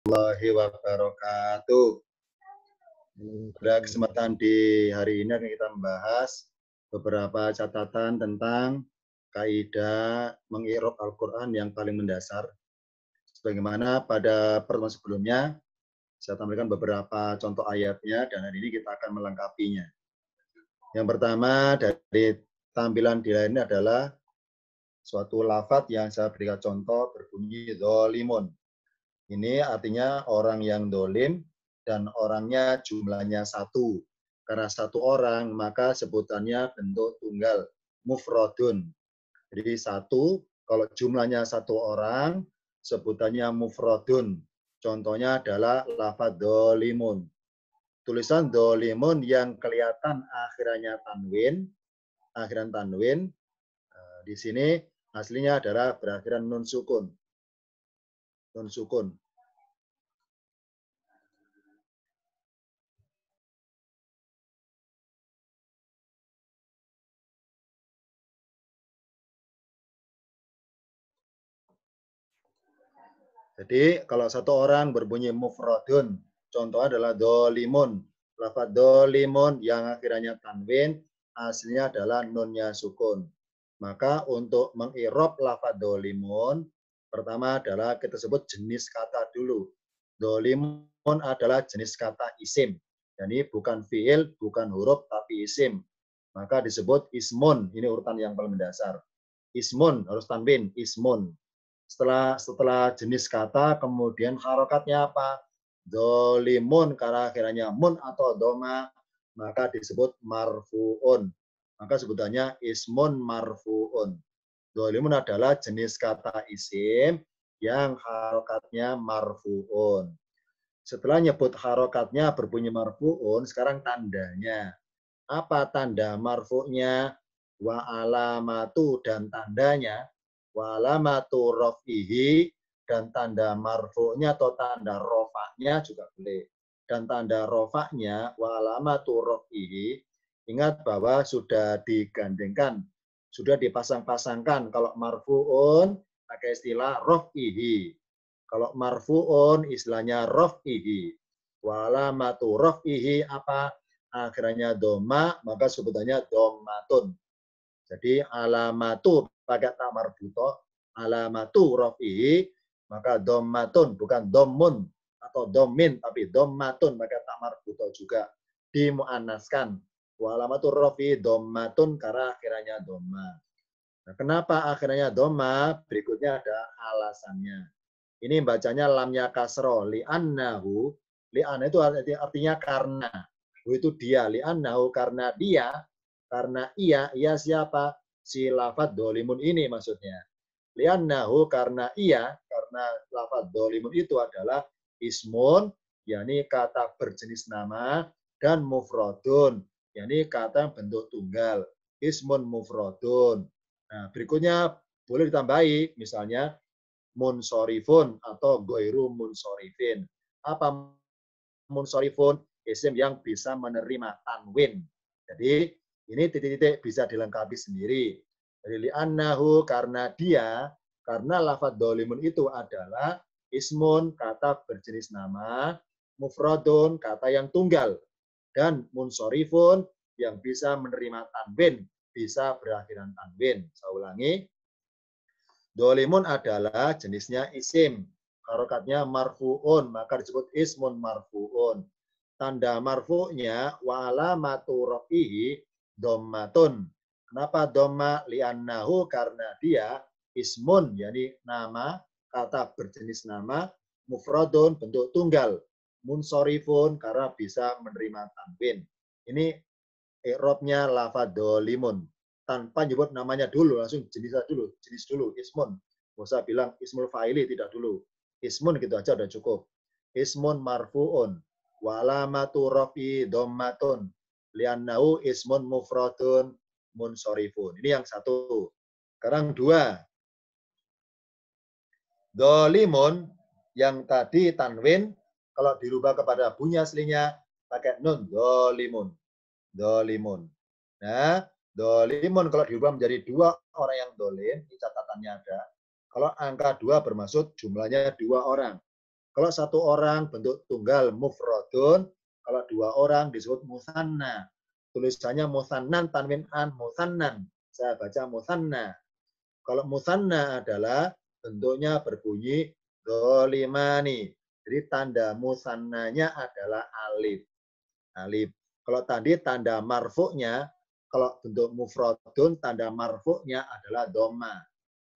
warahmatullahi wabarakatuh. Pada kesempatan di hari ini akan kita membahas beberapa catatan tentang kaidah mengi'rab Al-Quran yang paling mendasar. Sebagaimana pada pertemuan sebelumnya, saya tampilkan beberapa contoh ayatnya dan hari ini kita akan melengkapinya. Yang pertama dari tampilan di layar ini adalah suatu lafadz yang saya berikan contoh berbunyi dzalimun. Ini artinya orang yang dolim dan orangnya jumlahnya satu. Karena satu orang maka sebutannya bentuk tunggal, mufrodun. Jadi satu, kalau jumlahnya satu orang sebutannya mufrodun. Contohnya adalah lafadz dolimun. Tulisan dolimun yang kelihatan akhirannya tanwin, di sini aslinya adalah berakhiran nun sukun. Nun sukun. Jadi kalau satu orang berbunyi mufradun, contohnya adalah dolimun. Lafadz dolimun yang akhirnya tanwin, aslinya adalah nunnya sukun. Maka untuk mengirob lafadz dolimun, pertama adalah kita sebut jenis kata dulu. Dolimun adalah jenis kata isim. Jadi bukan fiil, bukan huruf, tapi isim. Maka disebut ismun. Ini urutan yang paling mendasar. Ismun, harus tanwin, ismun. Setelah jenis kata, kemudian harokatnya apa? Dolimun, karena akhirnya mun atau doma, maka disebut marfu'un. Maka sebutannya ismun marfu'un. Dolimun adalah jenis kata isim yang harokatnya marfu'un. Setelah nyebut harokatnya berbunyi marfu'un, sekarang tandanya. Apa tanda marfu'nya? Wa alamatu, dan tandanya. Wa alamatu raf'ihi, dan tanda marfu'nya atau tanda rofa'nya juga boleh. Dan tanda rofa'nya, wa alamatu raf'ihi, ingat bahwa sudah digandengkan, sudah dipasang-pasangkan. Kalau marfu'un pakai istilah raf'ihi. Kalau marfu'un istilahnya raf'ihi. Wa alamatu raf'ihi apa? Akhirnya doma, maka sebutannya domatun. Jadi alamatu pakai tak marbuto, alamatu rofihi, maka domatun, bukan domun atau domin, tapi domatun pakai tak marbuto juga. Dimuannaskan. Wa alamatu rofihi domatun karena akhirnya doma. Nah, kenapa akhirnya doma? Berikutnya ada alasannya. Ini bacanya lamnya kasro, li'annahu, li'anna itu artinya karena. Itu dia, li'annahu karena dia, karena ia siapa? Si lafadz dolimun ini maksudnya. Li'annahu karena ia, karena lafadz dolimun itu adalah ismun, yakni kata berjenis nama, dan mufrodun, yakni kata bentuk tunggal. Ismun mufrodun. Nah, berikutnya boleh ditambahi, misalnya munsorifun atau goiru munsorifin. Apa munsorifun? Isim yang bisa menerima tanwin. Jadi ini titik-titik bisa dilengkapi sendiri. Jadi li'annahu karena dia, karena lafadz dolimun itu adalah ismun, kata berjenis nama, mufradun, kata yang tunggal, dan munsorifun yang bisa menerima tanwin, bisa berakhiran tanwin. Saya ulangi. Dolimun adalah jenisnya isim. Harokatnya marfu'un, maka disebut ismun marfu'un. Tanda marfu'nya wa alamatu rafihi dommatun. Kenapa domma? Li'annahu karena dia ismun, yakni nama, kata berjenis nama, mufradun, bentuk tunggal, munsorifun karena bisa menerima tanwin. Ini i'rabnya lafadz dolimun. Tanpa nyebut namanya dulu, langsung jenis dulu, ismun. Nggak usah bilang ismul fa'ili, tidak dulu. Ismun gitu aja udah cukup. Ismun marfu'un. Wa alamatu rafi dhammatun. Liannahu ismun mufradun munsorifun. Ini yang satu. Sekarang dua. Dolimun, yang tadi tanwin, kalau dirubah kepada bunyi aslinya, pakai nun, dolimun. Dolimun. Nah, dolimun kalau dirubah menjadi dua orang yang dolim, di catatannya ada. Kalau angka dua bermaksud jumlahnya dua orang. Kalau satu orang bentuk tunggal mufradun, kalau dua orang disebut musanna. Tulisannya musannan tanwin an musannan. Saya baca musanna. Kalau musanna adalah bentuknya berbunyi dolimani. Jadi tanda musannanya adalah alif. Alif. Kalau tadi tanda marfu'nya, kalau bentuk mufradun tanda marfu'nya adalah doma.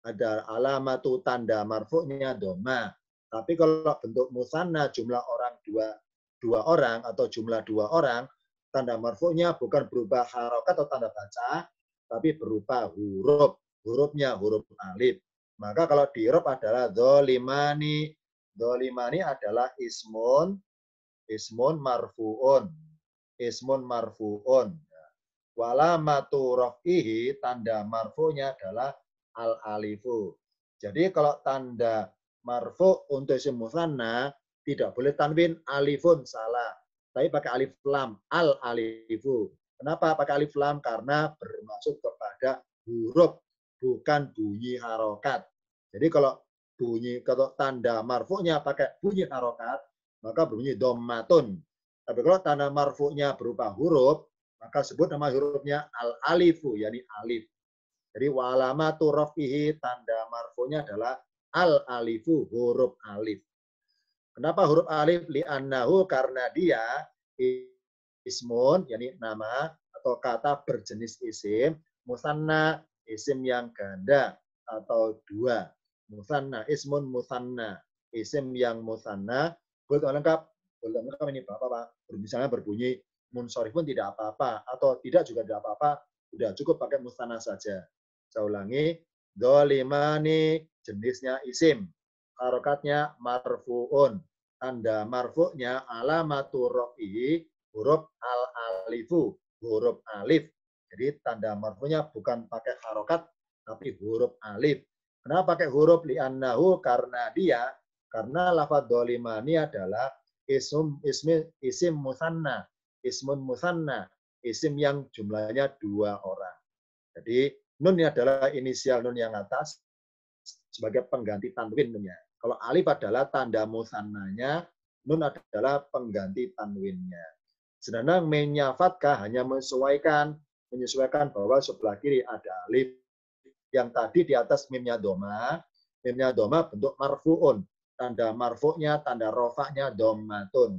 Ada alamatu tanda marfu'nya doma. Tapi kalau bentuk musanna jumlah orang dua orang atau jumlah dua orang, tanda marfu'nya bukan berupa harokat atau tanda baca, tapi berupa huruf. Hurufnya huruf alif. Maka kalau di Arab adalah dolimani. Dolimani adalah ismun marfu'un. Ismun marfu'un. Walamatu raf'ihi, tanda marfu'nya adalah al-alifu. Jadi kalau tanda marfu' untuk isim musanna tidak boleh tanwin alifun, salah. Tapi pakai alif lam, al-alifu. Kenapa pakai alif lam? Karena bermaksud kepada huruf, bukan bunyi harokat. Jadi kalau tanda marfu'nya pakai bunyi harokat, maka berbunyi dommatun. Tapi kalau tanda marfu'nya berupa huruf, maka sebut nama hurufnya al-alifu, yakni alif. Jadi walamatu rafihi, tanda marfu'nya adalah al-alifu, huruf alif. Kenapa huruf alif? Li'annahu, karena dia ismun, yakni nama atau kata berjenis isim, musanna, isim yang ganda atau dua. Musanna, ismun musanna, isim yang musanna. Boleh lengkap ini Bapak, misalnya berbunyi munsharif pun tidak apa-apa, atau tidak juga tidak apa-apa, sudah cukup pakai musanna saja. Saya ulangi, dolimani jenisnya isim, harokatnya marfu'un, tanda marfu'nya alamatu rafi'i, huruf al-alifu, huruf alif. Jadi tanda marfu'nya bukan pakai harokat, tapi huruf alif. Kenapa pakai huruf? Li'annahu, karena lafadz dolimani adalah isim musanna, ismun musanna, isim yang jumlahnya dua orang. Jadi nun ini adalah inisial nun yang atas sebagai pengganti tanwin nunnya. Kalau alif adalah tanda musannanya, nun adalah pengganti tanwinnya. Sedangkan menya fatkah hanya menyesuaikan bahwa sebelah kiri ada alif. Yang tadi di atas mimnya doma bentuk marfu'un. Tanda marfu'nya, tanda rofaknya dommatun.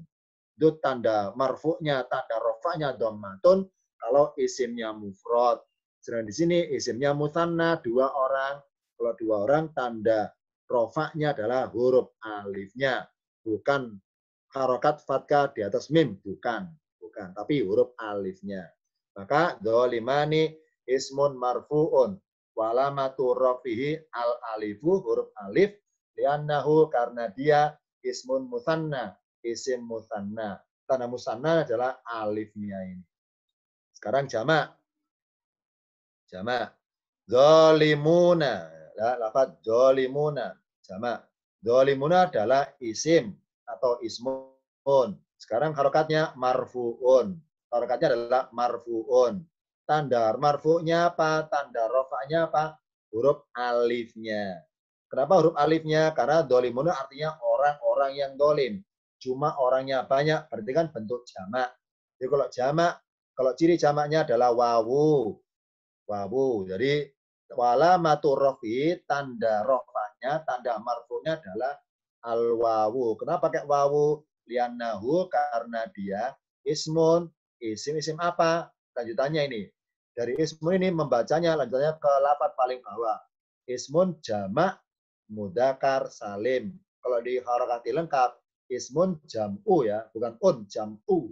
Itu tanda marfu'nya, tanda rofaknya dommatun kalau isimnya mufrad. Sedangkan di sini isimnya musanna, dua orang. Kalau dua orang, tanda rofaknya adalah huruf alifnya. Bukan harokat fatkah di atas mim. Bukan. Tapi huruf alifnya. Maka dolimani ismun marfu'un. Walamatu rafihi al-alifu, huruf alif. Liannahu, karena dia ismun musanna, isim musanna. Tanda musanna adalah alifnya ini. Sekarang jamak. Zolimuna. Lafaz zolimuna. Jamak. Zolimuna adalah isim atau ismun. Sekarang harokatnya marfu'un. Harokatnya adalah marfu'un. Tanda marfu'nya apa? Tanda rofa'nya apa? Huruf alifnya. Kenapa huruf alifnya? Karena dolimuna artinya orang-orang yang dolim. Cuma orangnya banyak, berarti kan bentuk jamak. Jadi kalau jamak, kalau ciri jamaknya adalah wawu. Jadi walamatu rafi, tanda rofanya, tanda marfu'nya adalah al-wawu. Kenapa pakai wawu? Liannahu, karena dia ismun. Isim apa? Lanjutannya ini. Dari ismun ini membacanya lanjutannya ke lafaz paling bawah. Ismun jamak mudakar salim. Kalau di harakati lengkap, ismun jam'u ya, bukan jam'u.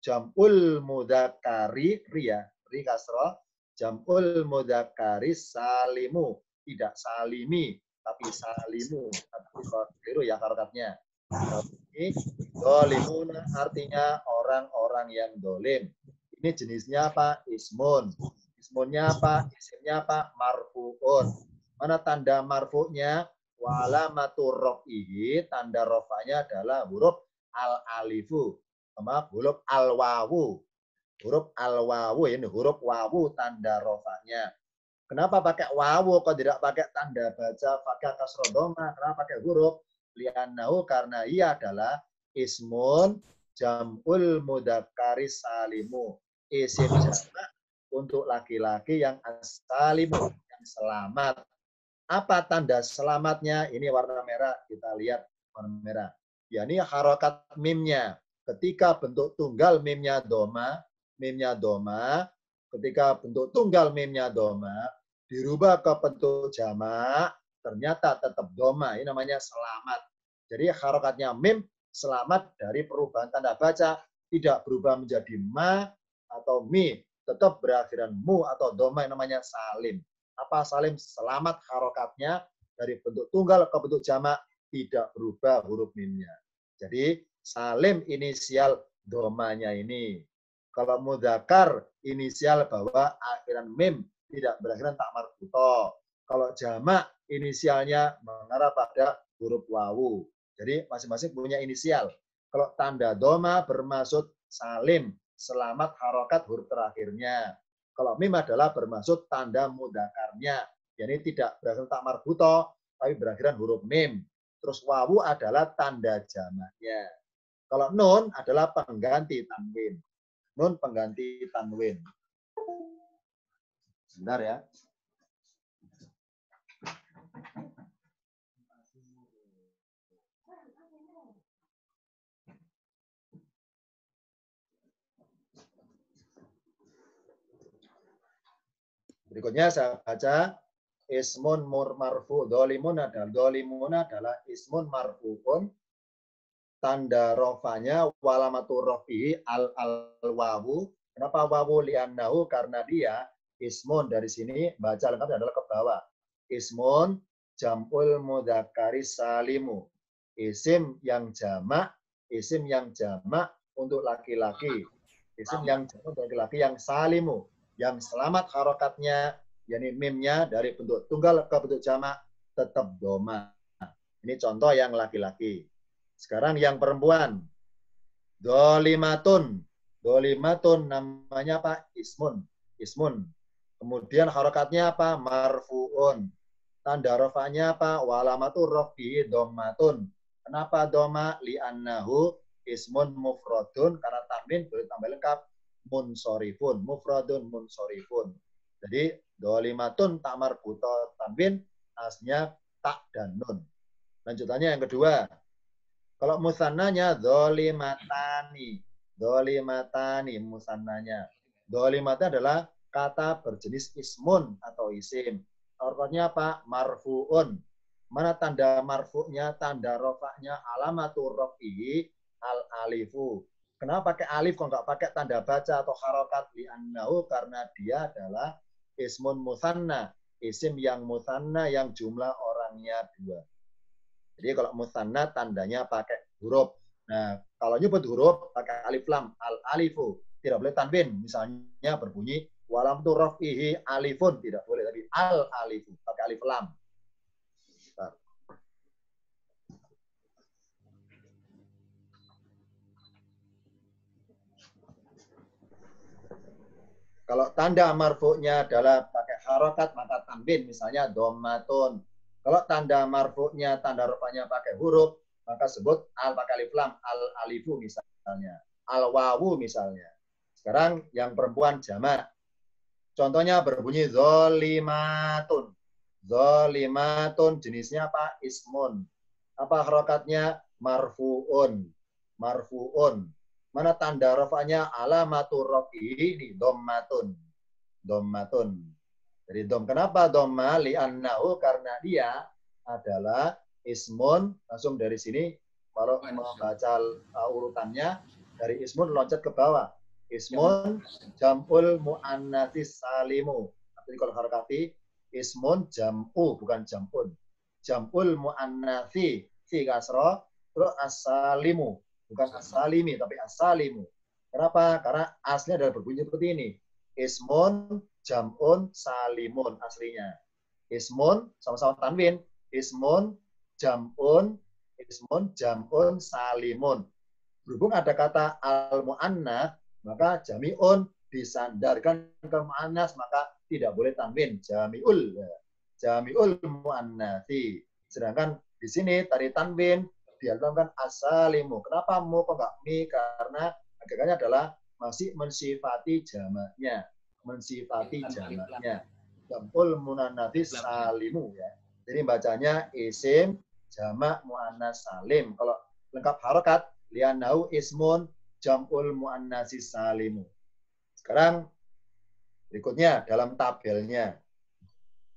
Jam'ul mudakari ria, ri kasroh, jam'ul mudakari salimu, tidak salimi, tapi salimu. Tapi keliru ya harakatnya. Ini dolimuna artinya orang-orang yang dolim. Ini jenisnya apa? Ismun. Ismunnya apa? Isimnya apa? Marfu'un. Mana tanda marfu'nya? Walamatu rof'ihi, tanda rofa'nya adalah huruf al-alifu. Sama huruf al-wawu. Huruf al-wawu, ini huruf wawu tanda rofa'nya. Kenapa pakai wawu kok tidak pakai tanda baca pakai kasroh doma? Kenapa pakai huruf? li'annahu karena ia adalah ismun jam'ul mudzakkaris salimu. Isim jamak untuk laki-laki yang as-salimu, yang selamat. Apa tanda selamatnya? Ini warna merah, kita lihat warna merah. Ya, ini harokat mimnya. Ketika bentuk tunggal mimnya doma, ketika bentuk tunggal mimnya doma, dirubah ke bentuk jamak, ternyata tetap doma. Ini namanya selamat. Jadi harokatnya mim selamat dari perubahan tanda baca, tidak berubah menjadi ma atau mi, tetap berakhiran mu atau doma yang namanya salim. Apa salim? Selamat harokatnya dari bentuk tunggal ke bentuk jamak, tidak berubah huruf mimnya. Jadi salim inisial domanya ini. Kalau mudzakkar inisial bahwa akhiran mim tidak berakhiran tak marbuto. Kalau jamak inisialnya mengarah pada huruf wawu. Jadi masing-masing punya inisial. Kalau tanda doma bermaksud salim, selamat harokat huruf terakhirnya. Kalau mim adalah bermaksud tanda mudzakarnya. Jadi tidak berakhiran tak marbuto, tapi berakhiran huruf mim. Terus wawu adalah tanda jamaknya. Kalau nun adalah pengganti tanwin. Nun pengganti tanwin. Sebentar ya. Berikutnya saya baca ismun marfu. Dolimun adalah ismun marfuun. Tanda rofanya walamatu rofihi al-wawu. Kenapa wawu? Li'annahu karena dia ismun, dari sini baca lengkap adalah ke bawah. Ismun jam'ul mudzakkaris salimu. Isim yang jamak untuk laki-laki. Isim yang jamak untuk laki-laki yang salimu, yang selamat harokatnya, yakni mimnya dari bentuk tunggal ke bentuk jamak tetap doma. Ini contoh yang laki-laki. Sekarang yang perempuan. Dolimatun. Dolimatun namanya apa? Ismun. Kemudian harokatnya apa? Marfuun. Tanda rofanya apa? Walamatu rofi dommatun. Kenapa doma? Li'annahu ismun mufradun. Karena tanwin boleh tambah lengkap. Munsorifun. Mufradun munsorifun. Jadi dolimatun tak marbuto tanwin. Aslinya tak dan nun. Lanjutannya yang kedua. Kalau musannanya dolimatani musannanya. Dolimata adalah kata berjenis ismun atau isim. Harokatnya apa? Marfuun. Mana tanda marfu'nya, tanda rofa'nya, alamatur rofihi al-alifu. Kenapa pakai alif kok nggak pakai tanda baca atau harokat? Li'annahu karena dia adalah ismun musanna. Isim yang musanna yang jumlah orangnya 2. Jadi kalau musanna tandanya pakai huruf. Nah, kalau nyebut huruf pakai alif lam, al-alifu. Tidak boleh tanwin. Misalnya berbunyi walam tu rafihi alifun. Tidak boleh, tapi al-alifu. Pakai alif lam. Bentar. Kalau tanda marfu'nya adalah pakai harokat, maka tanwin. Misalnya dommatun. Kalau tanda marfu'nya, tanda rupanya pakai huruf, maka sebut al pakai alif lam, al-alifu misalnya. Al-wawu misalnya. Sekarang yang perempuan jamak. Contohnya berbunyi zolimatun. Zolimatun jenisnya apa? Ismun. Apa harokatnya? Marfu'un. Mana tanda rofanya? Alamatur rofi ini dommatun. Jadi dom. Kenapa domma? Li'annahu karena dia adalah ismun. Langsung dari sini kalau membaca urutannya dari ismun loncat ke bawah. Ismun jam'ul mu'annatsis salimu. Tapi kalau harokati ismun jam'u bukan jam'un. Jam'ul mu'annatsi fi kasra terus as-salimu. Bukan as-salimi tapi as-salimu. Kenapa? Karena aslinya adalah berbunyi seperti ini. Ismun jam'un salimun aslinya. Ismun sama-sama tanwin. Ismun jam'un salimun. Berhubung ada kata al-mu'annas, maka jami'un disandarkan ke mu'annas, maka tidak boleh tanwin. Jami'ul mu'annasi. Sedangkan Di sini tadi tanwin dialamkan asalimu. Kenapa mu kok nggak mi? Karena hakikatnya adalah masih mensifati jamaknya. Mensifati jamaknya. Jamul munannats salimu ya. Jadi bacanya isim jamak muannats salim. Kalau lengkap harokat lianau ismun jamul muannats salimu. Sekarang berikutnya dalam tabelnya.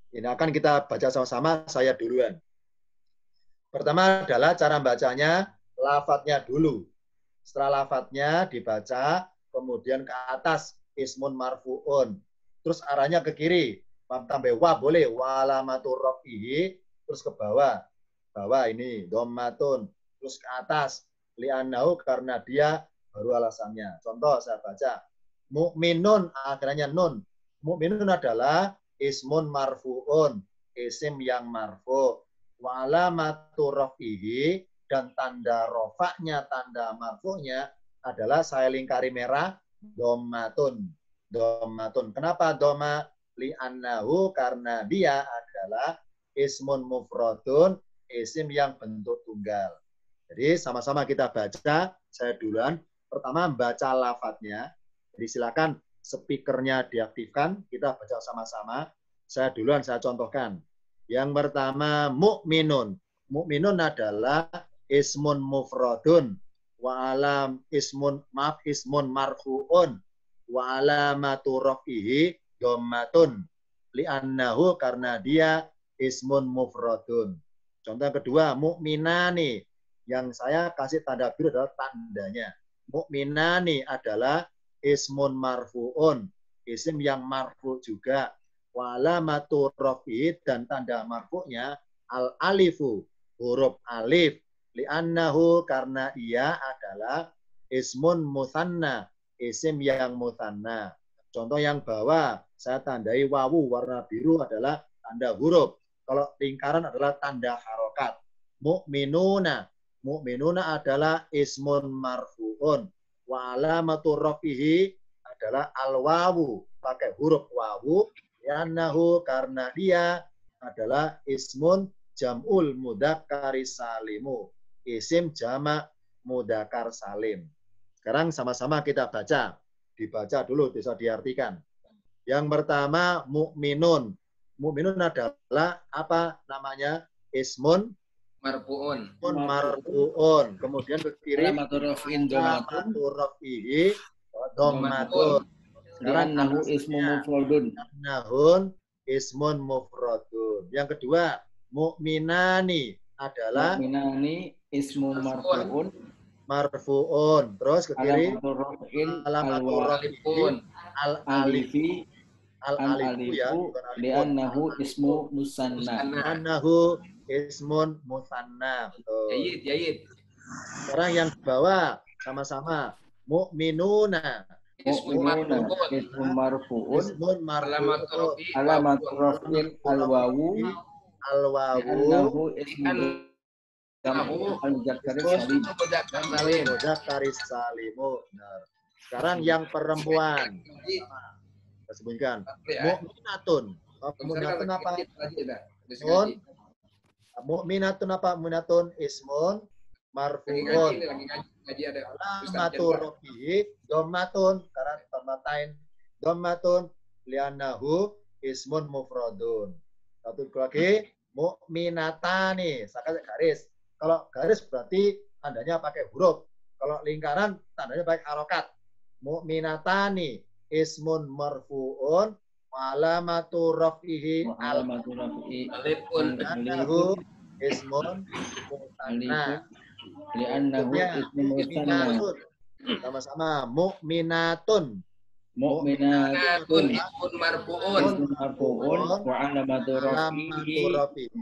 Ini akan kita baca sama-sama, saya duluan. Pertama adalah cara bacanya, lafadznya dulu. Setelah lafadznya dibaca, kemudian ke atas, ismun marfu'un. Terus arahnya ke kiri, tambah wa boleh, walamatu rafihi, terus ke bawah. Bawah ini, dhammatun. Terus ke atas, li'annahu karena dia baru alasannya. Contoh saya baca, mu'minun, akhirnya nun. Mu'minun adalah ismun marfu'un, isim yang marfu'. Wa alamatu rafihi, dan tanda rofaknya, tanda marfu'nya adalah saya lingkari merah, dhammatun. Dhammatun. Kenapa dhamma? Li'annahu karena dia adalah ismun mufradun, isim yang bentuk tunggal. Jadi sama-sama kita baca, saya duluan. Pertama baca lafadznya. Jadi silakan speakernya diaktifkan, kita baca sama-sama. Saya duluan, saya contohkan. Yang pertama mukminun. Mukminun adalah ismun mufradun wa alam ismun marfuun wa alamatu rafihi dhammatun li'annahu karena dia ismun mufradun. Contoh yang kedua mukminani, yang saya kasih tanda biru adalah tandanya. Mukminani adalah ismun marfuun, isim yang marfu juga. Wa alamatu rafihi, dan tanda marfu'nya al alifu, huruf alif, li'annahu karena ia adalah ismun musanna, isim yang musanna. Contoh yang bawah saya tandai wawu, warna biru adalah tanda huruf. Kalau lingkaran adalah tanda harokat. Mu'minuna, mu'minuna adalah ismun marfu'un. Wa alamatu rafihi adalah al wawu, pakai huruf wawu. Yanahu karena dia adalah ismun jam'ul mudzakkari salimu, isim jamak mudzakkar salim. Sekarang sama-sama kita baca. Dibaca dulu, bisa diartikan. Yang pertama mukminun. Mukminun adalah apa namanya? Ismun marfu'un. Marfu'un. Kemudian ke kiri Alamatu raf'in dhammatun. rafihi dhammatun. Sekarang nahu ismu mufradun. Nahun ismun mufradun. Yang kedua, mukminani adalah Mukminani ismu marfu'un. Marfu'un. Terus ke kiri, Alamatu raf'in alamatu rafi'in al-alifi. Al-alifu ya, bukan alifun. Li'annahu ismu musanna. Annahu ismun musanna. Jayid. Sekarang yang di bawah sama-sama mukminuna. Ismun marfu'un. Ismun marfu'un. Ismun marfu'un. Alamatu raf'in al-wawu. Al-wawu. Ismu al-mudzakkaris salim. Mudzakkaris salimu. Benar. Sekarang yang perempuan. Kita sebutkan. Mu'minatun. Mu'minatun apa? Ismun. Mu'minatun apa? Mu'minatun ismun marfu'un. Alamatu rafihi dhammatun, karena dhammatain dhammatun li'annahu ismun mufradun. Satu lagi mukminatani, saya kasih garis. Kalau garis berarti tandanya pakai huruf. Kalau lingkaran tandanya pakai harokat. Mukminatani ismun marfu'un alamatu rafihi Alamatu raf'i li'annahu ismun musanna. li'annahu ismu musanna. Sama-sama mu'minatun. Mu'minatun ismun marfu'un. ismun marfu'un wa alamatu raf'ihi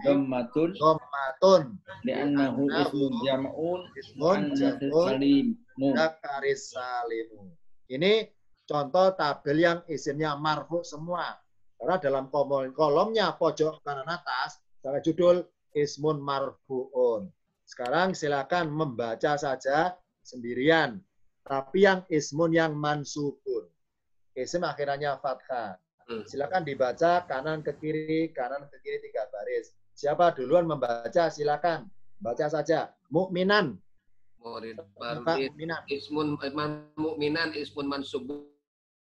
dhammatun li'annahu ismu jam'un muannats salim. Mudzakkaris salimu. Ini contoh tabel yang isimnya marfu semua. Karena dalam kolomnya pojok kanan atas ada judul ismun marfu'un. Sekarang silakan membaca saja sendirian. Tapi yang ismun yang mansubun. Isim akhirannya fathah. Silakan dibaca kanan ke kiri 3 baris. Siapa duluan membaca silakan. Baca saja. Mukminan. Murid Pak Bardin. mukminan. Ismun mukminan ismun mansubun.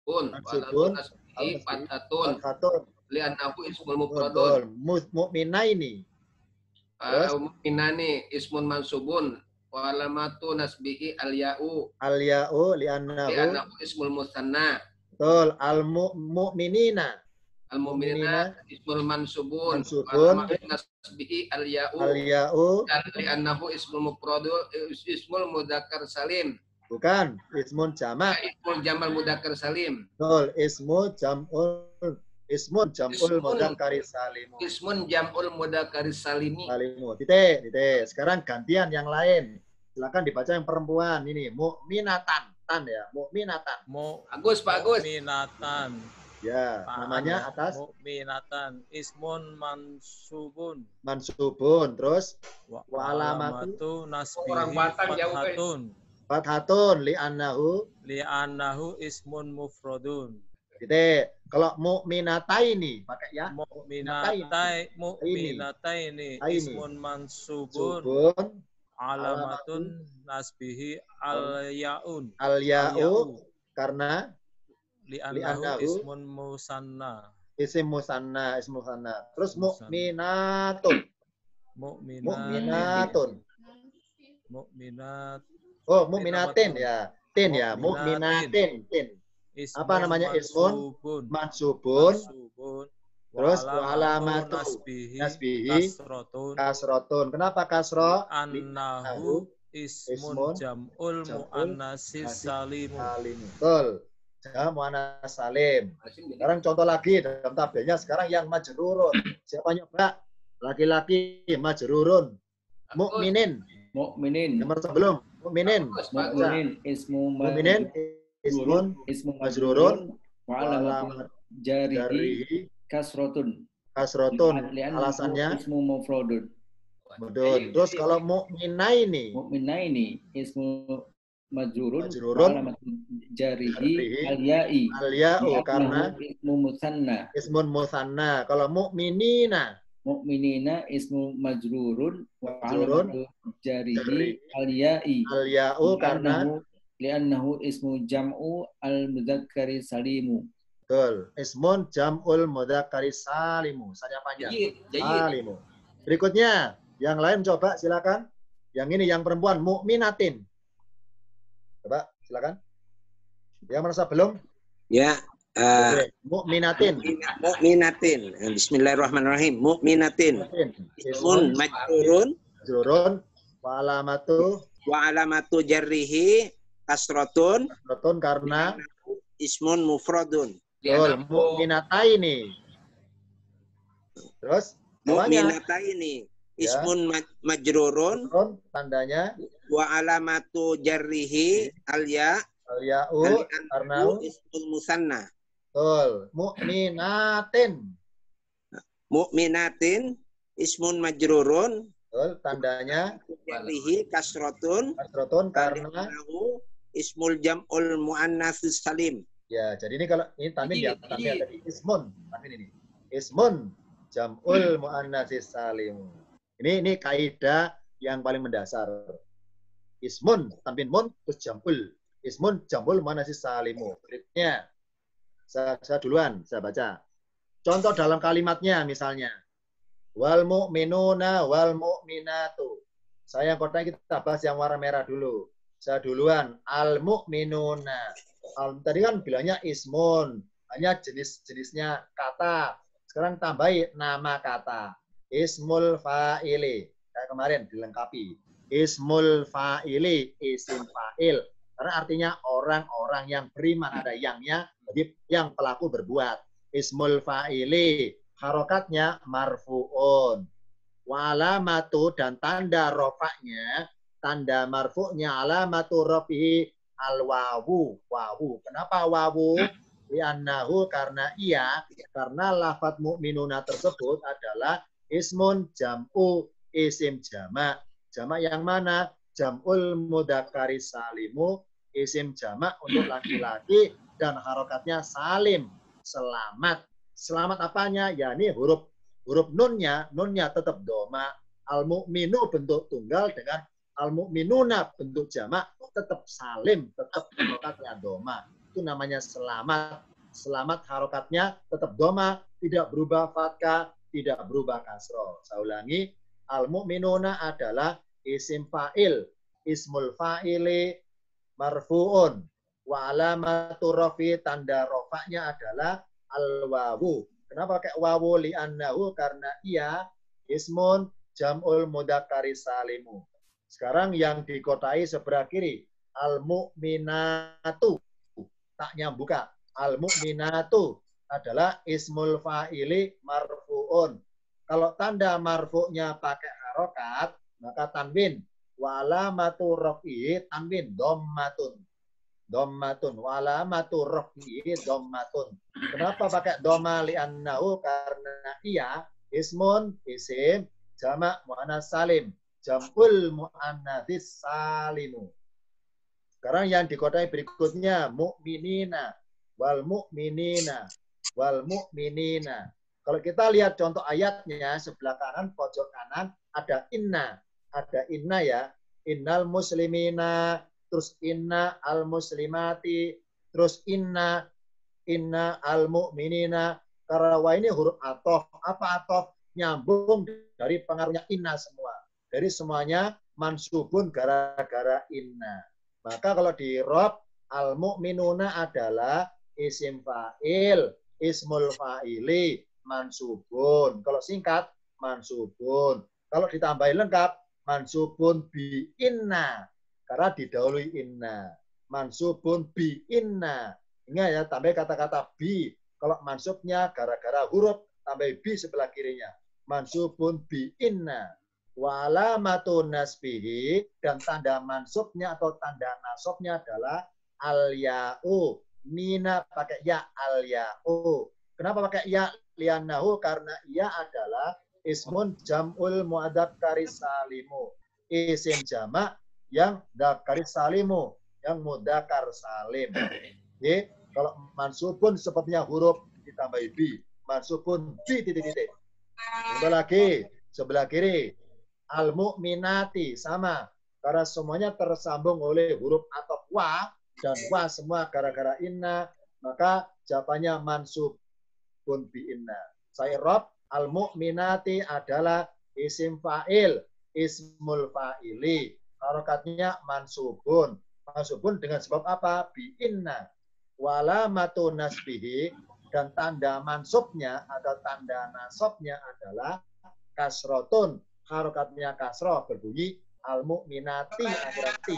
Mansubun. Nasbihi fathatun. Fathatun. Li'annahu ismul Betul. mufradun. Mukminaini. Terus Mukminani ismun mansubun. Wa alamatu nasbihi al-ya'u. Al-ya'u li'annahu Ismul musanna. betul. Al-mu'minina. Al-mu'minina ismul mansubun. Mansubun. Nasbihi al-ya'u. Al-ya'u. Li'annahu ismul mufradun. Ismul mudzakkar salim. Bukan. Ismun jamak. Ismul jamal mudzakkar salim. Betul. Ismun jam'ul mudzakkari salimu. Ismun jam'ul mudzakkari salimi. Salimu. Titik. Sekarang gantian yang lain. Silakan dibaca yang perempuan ini. Mukminatan. Tan ya. Mukminatan. Agus, Pak Agus. Mukminatan. Ya, namanya atas mukminatan ismun mansubun. Mansubun. Terus Wa alamatu nasbihi Orang Batak jauh, fathatun li'annahu ismun mufradun. titik. Kalau mukminataini pakai ya. Mukminataini ismun mansubun. Subun Alamatun nasbihi al-ya'un. Al-ya'u karena li'annahu ismun musanna. Isim musanna. Terus mukminatun. Mukminatin. Oh, mukminatin ya. Tin ya, mukminatin. Apa namanya? Ismun mansubun. Terus alamatu nasbihi kasrotun. Kenapa kasro? Annahu ismun jam'ul mu'annasis salimu. Betul. Mu'annas salim. Sekarang contoh lagi dalam tabelnya sekarang yang majrurun. Siapa nyoba? Laki-laki majrurun. Mukminin. Nomor sebelum mukminin. Ismun majrurun wa alamat jarihi kasrotun. Alasannya ismu mufradun. betul. Terus kalau mukminaini ismu majrurun jarihi al-ya'u karena ismun musanna. Kalau mukminina ismu majrurun wa alamatu jarihi al-ya'u karena li'annahu ismu jam'u al-mudzakkari salimu. Betul. Ismun jam'ul mudzakkari salimu. Saja panjang. Salimu. Berikutnya, yang lain coba silakan. Yang ini yang perempuan mukminatin. Coba silakan. Yang merasa belum? Ya. Mukminatin. Bismillahirrahmanirrahim. Mukminatin. Ismun majrurun wa alamatu jarrihi kasratun karena ismun mufradun. Betul. Mukminataini. Terus mukminataini ismun majrurun tandanya wa alamatu jarrihi al-ya'u karena ismun musanna. Betul. Mukminatin ismun majrurun. Betul. Tandanya jarrihi kasratun karena ismul jam'ul muannatsus salim. Ya, jadi ini kalau ini tanwin di atasnya tadi ismun. Tanwin ini. Ismun jam'ul muannatsis salim. Ini kaidah yang paling mendasar. Ismun tanwin mun terus jam'ul. Ismun jam'ul muannatsis salimu. Berikutnya saya duluan, saya baca. Contoh dalam kalimatnya misalnya wal mu'minuna wal mu'minatu. Saya yang kota kita bahas yang warna merah dulu. Saya duluan. Al mu'minuna. Tadi kan bilangnya ismun. Hanya jenis-jenisnya kata. Sekarang tambahi nama kata. Ismul fa'ili. Kayak kemarin dilengkapi. Ismul fa'ili. Isim fa'il. Karena artinya orang-orang yang beriman. Ada yangnya. Jadi yang pelaku berbuat. Ismul fa'ili. Harokatnya marfu'un. Walamatu dan tanda rofaknya. Tanda marfu'nya alamatu rofihi al-wawu. Wawu. Kenapa wawu? Li'annahu karena lafadz mu'minuna tersebut adalah ismun jam'u isim jamak. Jamak yang mana? Jam'ul mudzakkari salimu. Isim jamak untuk laki-laki dan harokatnya salim. Selamat. Selamat apanya? Ya ini huruf nunnya tetap doma. al-mu'minu bentuk tunggal dengan al-mu'minuna bentuk jamak tetap salim, tetap harokatnya doma. Itu namanya selamat. Selamat harokatnya tetap doma, tidak berubah fathah, tidak berubah kasroh. Saya ulangi, al-mu'minuna adalah isim fa'il, ismul fa'ili marfu'un. Wa alamatu rafi, tanda rofaknya adalah al-wawu. Kenapa pakai wawu? Li'annahu, karena ia ismun jam'ul mudzakkari salimu. Sekarang yang dikotai sebelah kiri, al-mu'minatu. Taknya buka. Al-mu'minatu adalah ismul fa'ili marfu'un. Kalau tanda marfu'nya pakai harokat, maka tanwin. Wa alamatu raf'i, tanwin dhammatun. Dhammatun. Wa alamatu raf'i dhammatun. Kenapa pakai dhamma? Li'annahu, karena ia ismun, isim jamak mu'annas salim, jam'ul mu'annatsis salimu. Sekarang yang dikotai berikutnya, mu'minina wal mu'minina wal mu'minina. Kalau kita lihat contoh ayatnya, sebelah kanan pojok kanan ada inna ya, innal muslimina, terus inna al muslimati, terus inna al mu'minina. Karena ini huruf atof. Apa atof? Nyambung dari pengaruhnya inna semua. Dari semuanya mansubun gara-gara inna. Maka kalau di rob, al-mu'minuna adalah isim fa'il, ismul fa'ili, mansubun. Kalau singkat, mansubun. Kalau ditambahin lengkap, mansubun bi inna. Karena didahului inna. Mansubun bi inna. Ingat ya, tambah kata-kata bi. Kalau mansubnya gara-gara huruf, tambah bi sebelah kirinya. Mansubun bi inna. Wa alamatu nasbihi, dan tanda mansubnya atau tanda nasabnya adalah al-ya'u. Mina pakai ya, al-ya'u. Kenapa pakai ya? Li'annahu, karena ia adalah ismun jam'ul mu'adzakari salimu. Isim jamak yang dzakari salimu, yang mudzakar salim. Jadi, kalau mansubun sebabnya huruf ditambah bi. Mansubun bi titik-titik. Coba lagi, sebelah kiri. Al-mu'minati, sama. Karena semuanya tersambung oleh huruf atau wa, dan wa semua gara-gara inna, maka jawabannya mansubun bi inna. Saya rob, al-mu'minati adalah isim fa'il, ismul fa'ili. Harokatnya mansubun. Mansubun dengan sebab apa? Bi inna. Walamatu nasbihi, dan tanda mansubnya atau tanda nasabnya adalah kasrotun. Harokatnya kasroh, berbunyi al-mu'minati akhirati.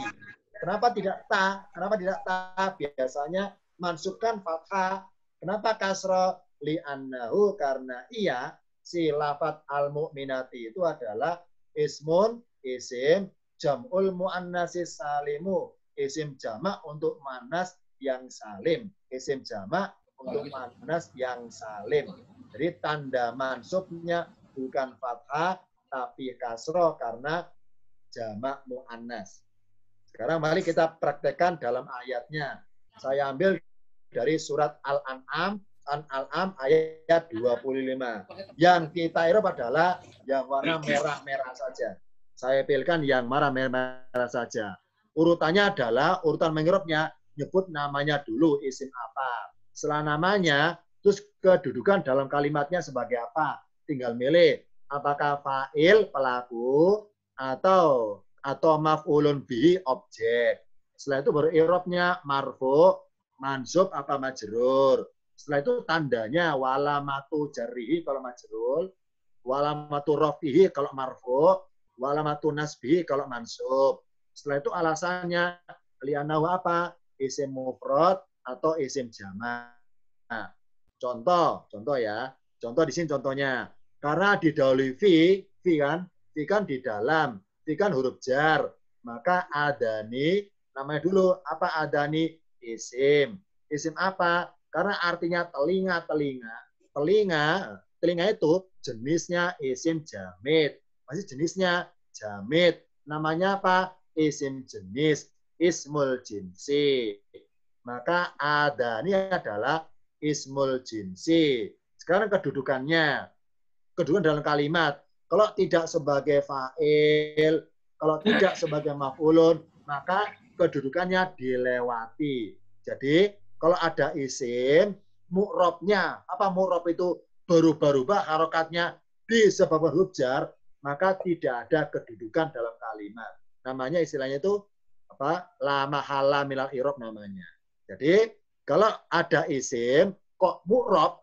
Kenapa tidak ta? Kenapa tidak ta? Biasanya mansubkan fathah. Kenapa kasroh? Li'annahu, karena ia, si lafat al-mu'minati itu adalah ismun, isim jam'ul mu'annasis salimu. Isim jamak untuk manas yang salim. Isim jamak untuk manas yang salim. Jadi tanda mansubnya bukan fathah, tapi kasroh karena jamak mu'annas. Sekarang mari kita praktekkan dalam ayatnya. Saya ambil dari surat Al-An'am ayat 25. Yang kita i'rab adalah yang warna merah-merah saja. Saya pilihkan yang merah-merah saja. Urutannya adalah, urutan meng'irabnya, nyebut namanya dulu, isim apa. Setelah namanya, terus kedudukan dalam kalimatnya sebagai apa. Tinggal milih. Apakah fa'il pelaku atau maf'ulun bihi objek. Setelah itu baru i'rabnya marfu, mansub apa majrur. Setelah itu tandanya walamatu jarrihi kalau majrur, walamatu rafihi kalau marfu, walamatu nasbihi kalau mansub. Setelah itu alasannya li'annahu apa? Isim mufrad atau isim jamak. Nah, contoh ya. Contoh di sini contohnya. Karena didahului fi kan di dalam, fi kan huruf jar, maka adani, namanya dulu, apa adani? Isim. Isim apa? Karena artinya telinga. Telinga itu jenisnya isim jamid. Masih jenisnya jamid. Namanya apa? Isim jenis, ismul jinsi. Maka adani adalah ismul jinsi. Sekarang kedudukan dalam kalimat. Kalau tidak sebagai fa'il, kalau tidak sebagai maf'ulun, maka kedudukannya dilewati. Jadi kalau ada isim, mu'robnya, apa mu'rob itu berubah-ubah harokatnya disebabkan huruf jar, maka tidak ada kedudukan dalam kalimat. Namanya istilahnya itu apa? La mahala minal i'rab namanya. Jadi kalau ada isim kok mu'rob,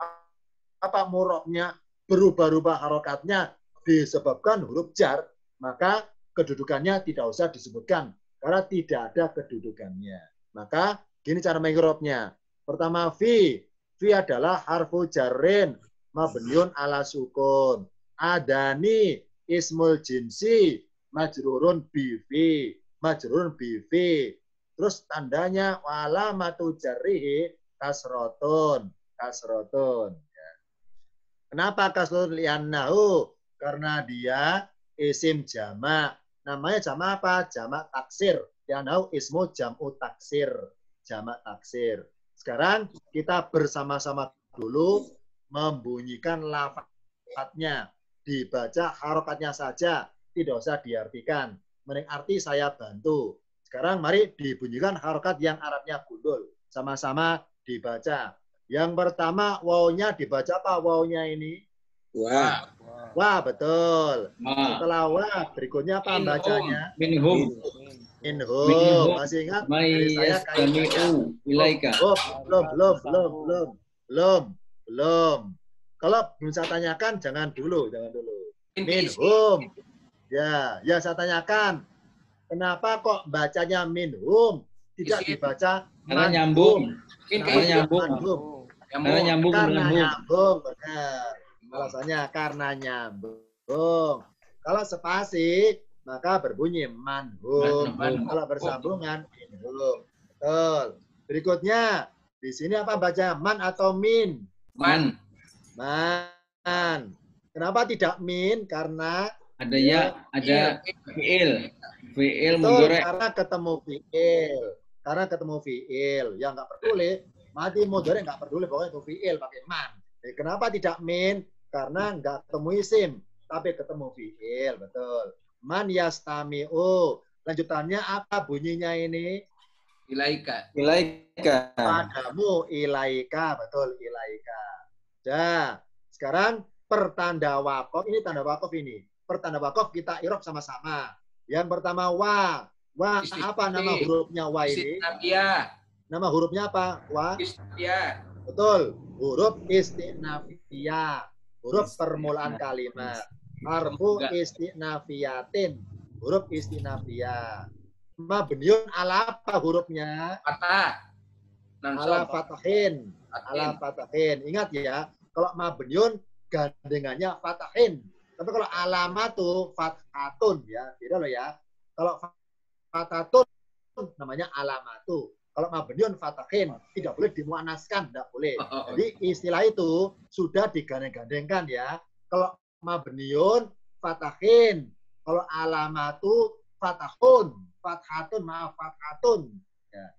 apa mu'robnya berubah-ubah harokatnya disebabkan huruf jar, maka kedudukannya tidak usah disebutkan karena tidak ada kedudukannya. Maka gini cara mengi'rabnya. Pertama fi adalah harfu jarrin mabniun ala sukun. Adani ismul jinsi majrurun bi fi, majrurun bi fi. Terus tandanya walamatu jarrihi kasrotun. Kenapa kasrotun? Li'annahu, karena dia isim jamak. Namanya jamak apa? Jamak taksir. Li'annahu ismu jam'u taksir. Jamak taksir. Sekarang kita bersama-sama dulu membunyikan lafadznya. Dibaca harokatnya saja. Tidak usah diartikan. Mending arti saya bantu. Sekarang mari dibunyikan harokat yang Arabnya gundul. Sama-sama dibaca. Yang pertama wawunya dibaca apa wawunya ini? Wah. Wah, betul. Setelah wah, berikutnya apa bacanya? Minhum. Masih ingat? Dari saya kayaknya. Belum. Kalau belum saya tanyakan, jangan dulu. Minhum. Ya, saya tanyakan. Kenapa kok bacanya minhum? Tidak dibaca karena nyambung. Karena nyambung, benar. Alasannya karena nyambung. Kalau spasi, maka berbunyi manhum. Kalau bersambungan, minhum. Betul. Berikutnya, di sini apa baca man atau min? Man. Kenapa tidak min? Karena ada fi'il. Fi'il mudhari. Karena ketemu fi'il. Yang nggak peduli. Mati mudhari nggak peduli. Pokoknya itu fi'il pakai man. Jadi, kenapa tidak min? Karena nggak ketemu isim. Tapi ketemu fi'il. Betul. Man yastami'u. Lanjutannya apa bunyinya ini? Ilaika. Padamu ilaika. Betul. Ilaika. Nah, sekarang pertanda wakof. Ini tanda wakof ini. Pertanda wakof kita i'rab sama-sama. Yang pertama wa. Wa apa nama hurufnya wa ini? Nama hurufnya apa? Wa. Istinafiyah. Betul. Huruf istinafiyah. Huruf permulaan kalimat. Harfu istinafiyatin. Huruf istinafiyah. Mabniun ala apa hurufnya? Fatah. Ala fatahin. Ala fatahin. Ingat ya, kalau mabniun gandengannya fatahin. Tapi kalau alamatu fathatun ya, beda loh ya. Kalau fathatun namanya alamatu. Kalau mabniun fatahin tidak boleh dimuannaskan, tidak boleh. Jadi istilah itu sudah digandeng-gandengkan ya. Kalau mabniun fatahin, kalau alamatu fathatun. Ya.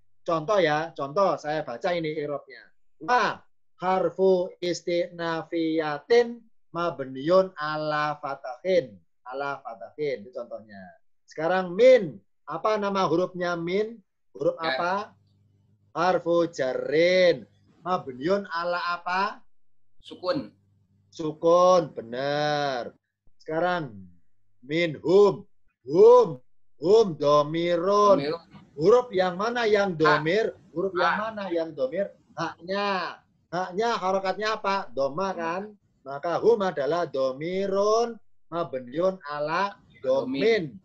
Contoh saya baca ini i'rabnya. Wa harfu istinafiyatin mabniun ala fatahin. Itu contohnya. Sekarang min. Apa nama hurufnya min? Huruf apa? Harfu jarrin. Mabniun ala apa? Sukun. Benar. Sekarang minhum. Hum domirun. Huruf yang mana yang domir? Huruf yang mana yang domir? Haknya. Haknya harokatnya apa? Doma kan? Maka hum adalah domirun mabniun ala domin.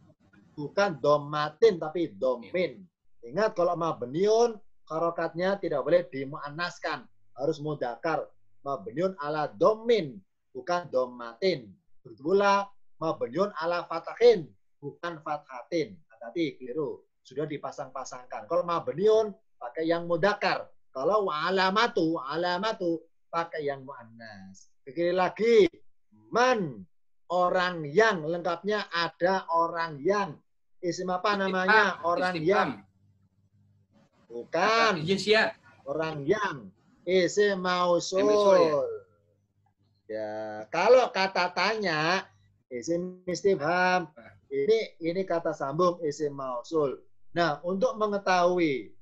Bukan domatin tapi domin. Ingat kalau mabniun harokatnya tidak boleh dimuannaskan. Harus mudzakkar. Mabniun ala domin. Bukan domatin. Betulah mabniun ala fatahin. Bukan fathatin. Hati-hati, keliru. Sudah dipasang-pasangkan. Kalau mabniun pakai yang mudzakkar. Kalau alamatu pakai yang muannas. Sekali lagi, man orang yang, lengkapnya ada orang yang. Isim apa namanya? Orang yang. Bukan. Orang yang. Isim mausul. Ya, kalau kata tanya Isim istifham. Ini kata sambung isim mausul. Nah, untuk mengetahui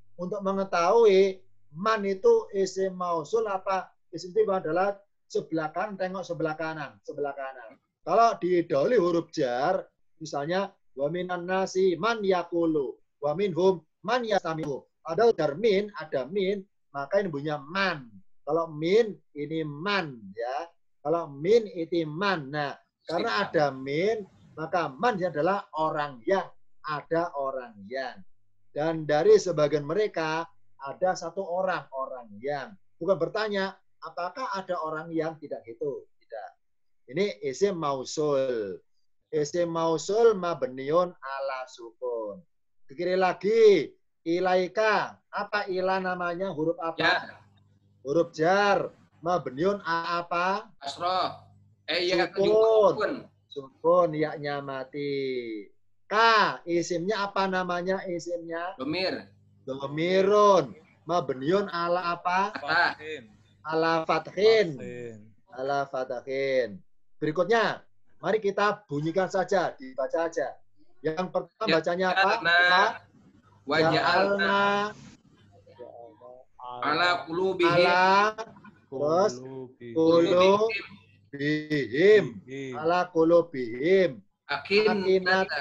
man itu isim mausul apa isim istifham adalah sebelah kanan tengok sebelah kanan. Kalau didahului huruf jar, misalnya wa minan nasi man yaqulu, wa minhum man yastami'u. Ada jar min, maka ini bunyinya man. Kalau min ini man ya. Kalau min itu man. Nah, karena ada min, maka man adalah orang yang, ada orang yang. Dan dari sebagian mereka ada satu orang yang. Bukan bertanya, apakah ada orang yang tidak gitu? Tidak. Ini isim mausul. Isim mausul mabniun ala sukun. Ke kiri lagi, ilaika. Apa ila namanya? Huruf apa? Ya. Huruf jar. Mabniun apa? Kasroh. Ya, Sukun. Sukun, yaknya mati. Ka, isimnya apa namanya isimnya? Domir. Domirun. Mabniun ala apa? Fatah. Ala fathin. Ala fathin. Berikutnya, mari kita bunyikan saja, dibaca aja. Yang pertama bacanya apa? Waja'alna ala qulubihim. Ala terus qulubihim. Ala qulubihim. Akinat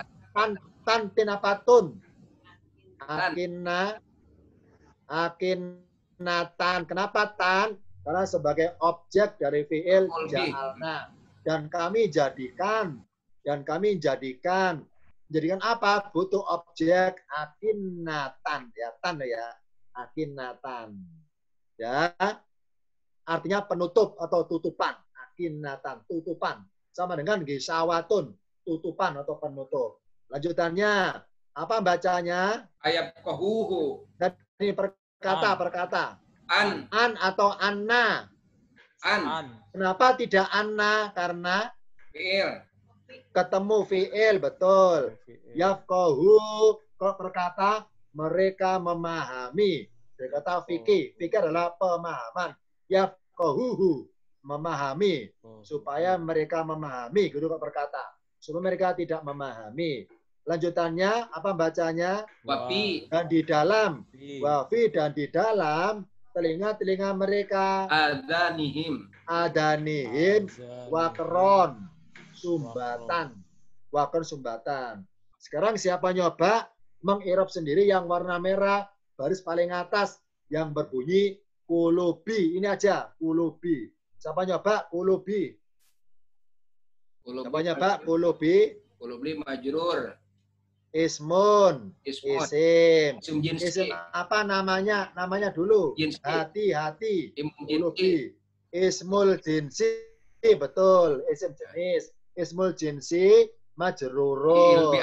tan tinapatun. Akinatan. Kenapa tan? Karena sebagai objek dari fi'il ja'alna. Dan kami jadikan. Jadikan apa? Butuh objek akinatan. Ya, tan ya. Akinatan. Ya. Artinya penutup atau tutupan. Akinatan, tutupan. Sama dengan gisawatun, tutupan atau penutup. Lanjutannya, apa bacanya? Ayat kohuhu. Dan ini perkata. An Atau anna. An. Kenapa tidak anna? Karena Fi'il. ketemu fi'il, betul. Yafqahu, kalau berkata mereka memahami. Berkata fikih. Fikih adalah pemahaman. Yafqahuhu, memahami. Supaya mereka memahami. Guru berkata. Supaya mereka tidak memahami. Lanjutannya, apa bacanya? Wafi. Dan di dalam. Wafi dan di dalam telinga-telinga mereka. Adanihim. Wakron. Sumbatan. Wakron sumbatan. Sekarang siapa nyoba mengirab sendiri yang warna merah, baris paling atas yang berbunyi kulubi. Ini aja, kulubi. Siapa nyoba kulubi? Siapa nyoba kulubi? Kulubi majrur. Ismun. Isim. Isim apa namanya? Namanya dulu. Jinsi. Hati-hati. Kulubi. Ismul jinsi. Betul. Isim jenis. Ismul jinsi majrurun.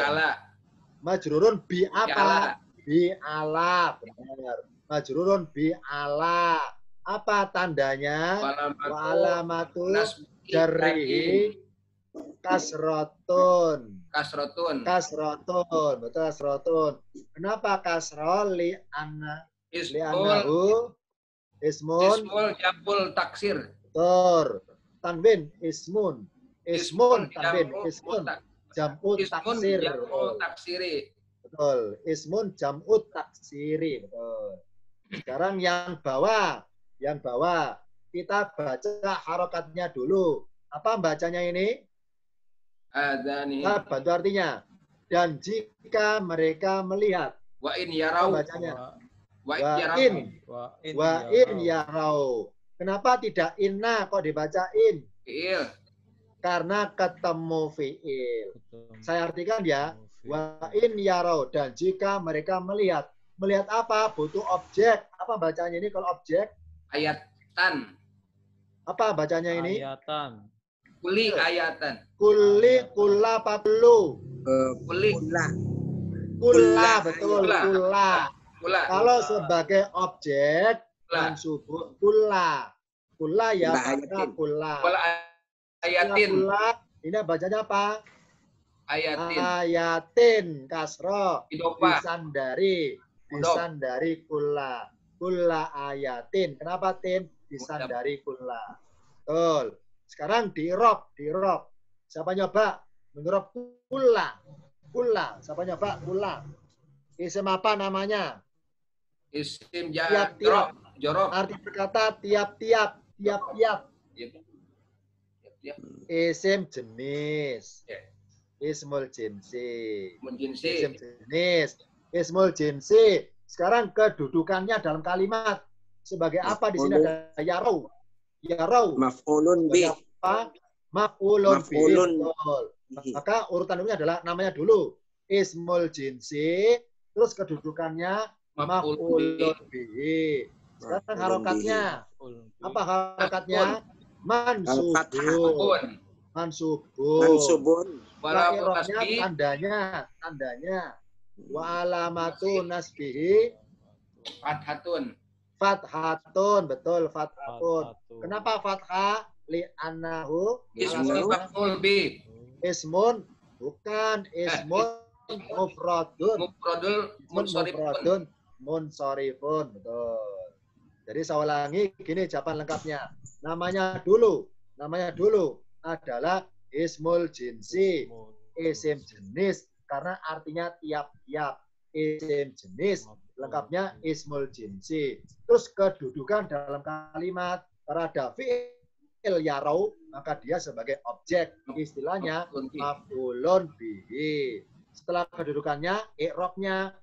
Majrurun bi apa? Bi ala. Benar. Majrurun bi ala. Apa tandanya? Wa alamatu jarrihi kasrotun. Betul kasrotun. Kenapa kasrol li annahu ismun jamul taksir. Betul. Tanwin ismun tanwin ismun jam'ut taksir. Betul. Ismun jam'ut taksiri. Betul. Sekarang yang bawah kita baca harokatnya dulu. Apa bacanya ini? Bantu artinya. Dan jika mereka melihat. Wa in yarau. Bacanya. Wa in yarau. Kenapa tidak inna kok dibacain? Fi'il. Karena ketemu fi'il. Saya artikan ya. Wa in yarau. Dan jika mereka melihat. Melihat apa? Butuh objek. Apa bacanya ini kalau objek? Ayatan. Apa bacanya ini? Ayatan. Kuli ayatan. Kulla apa kulu? Kulla, betul. Kulla. Kalau sebagai objek, mansubun kulla. Kulla ya, maka kulla. Ayatin. Kulla, ini bacanya apa? Ayatin. Kasro. Disandari kulla. Kulla ayatin. Kenapa tin? Disandari kulla. Betul. Sekarang di rob. Siapa nyoba? Menurut kula. Kula. Siapa nyoba? Kula. Isim apa namanya? Isim Tiap-tiap. jorok. Arti berkata tiap-tiap. Tiap-tiap. Tiap-tiap. Isim jenis. Ya. Ismul jinsi. Menjinsi. Isim jenis. Ismul jinsi. Sekarang kedudukannya dalam kalimat. Sebagai apa di sini ada yarau. Yarau. Maf'ulun bih. Apa? Maf'ulun bih. Maf'ulun. Betul. Maka urutan ini adalah namanya dulu ismul jinsi, terus kedudukannya maf'ulun bih. Sekarang harokatnya. Apa harokatnya? Mansubun. Mansubun. Irobnya tandanya. Wa alamatu nasbihi Fathatun. fathatun, betul fathatun. Kenapa fathah? Li'annahu Ismun maf'ul bih. ismun bukan ismun mufradun. Mufradul Munsorifun, betul. Jadi saya ulangi gini jawaban lengkapnya. Namanya dulu adalah ismul jinsi, isim jenis karena artinya tiap-tiap. Isim jenis lengkapnya ismul jinsi. Terus kedudukan dalam kalimat karena ada fi'il yarau maka dia sebagai objek, istilahnya maf'ulun bihi. Setelah kedudukannya i'rabnya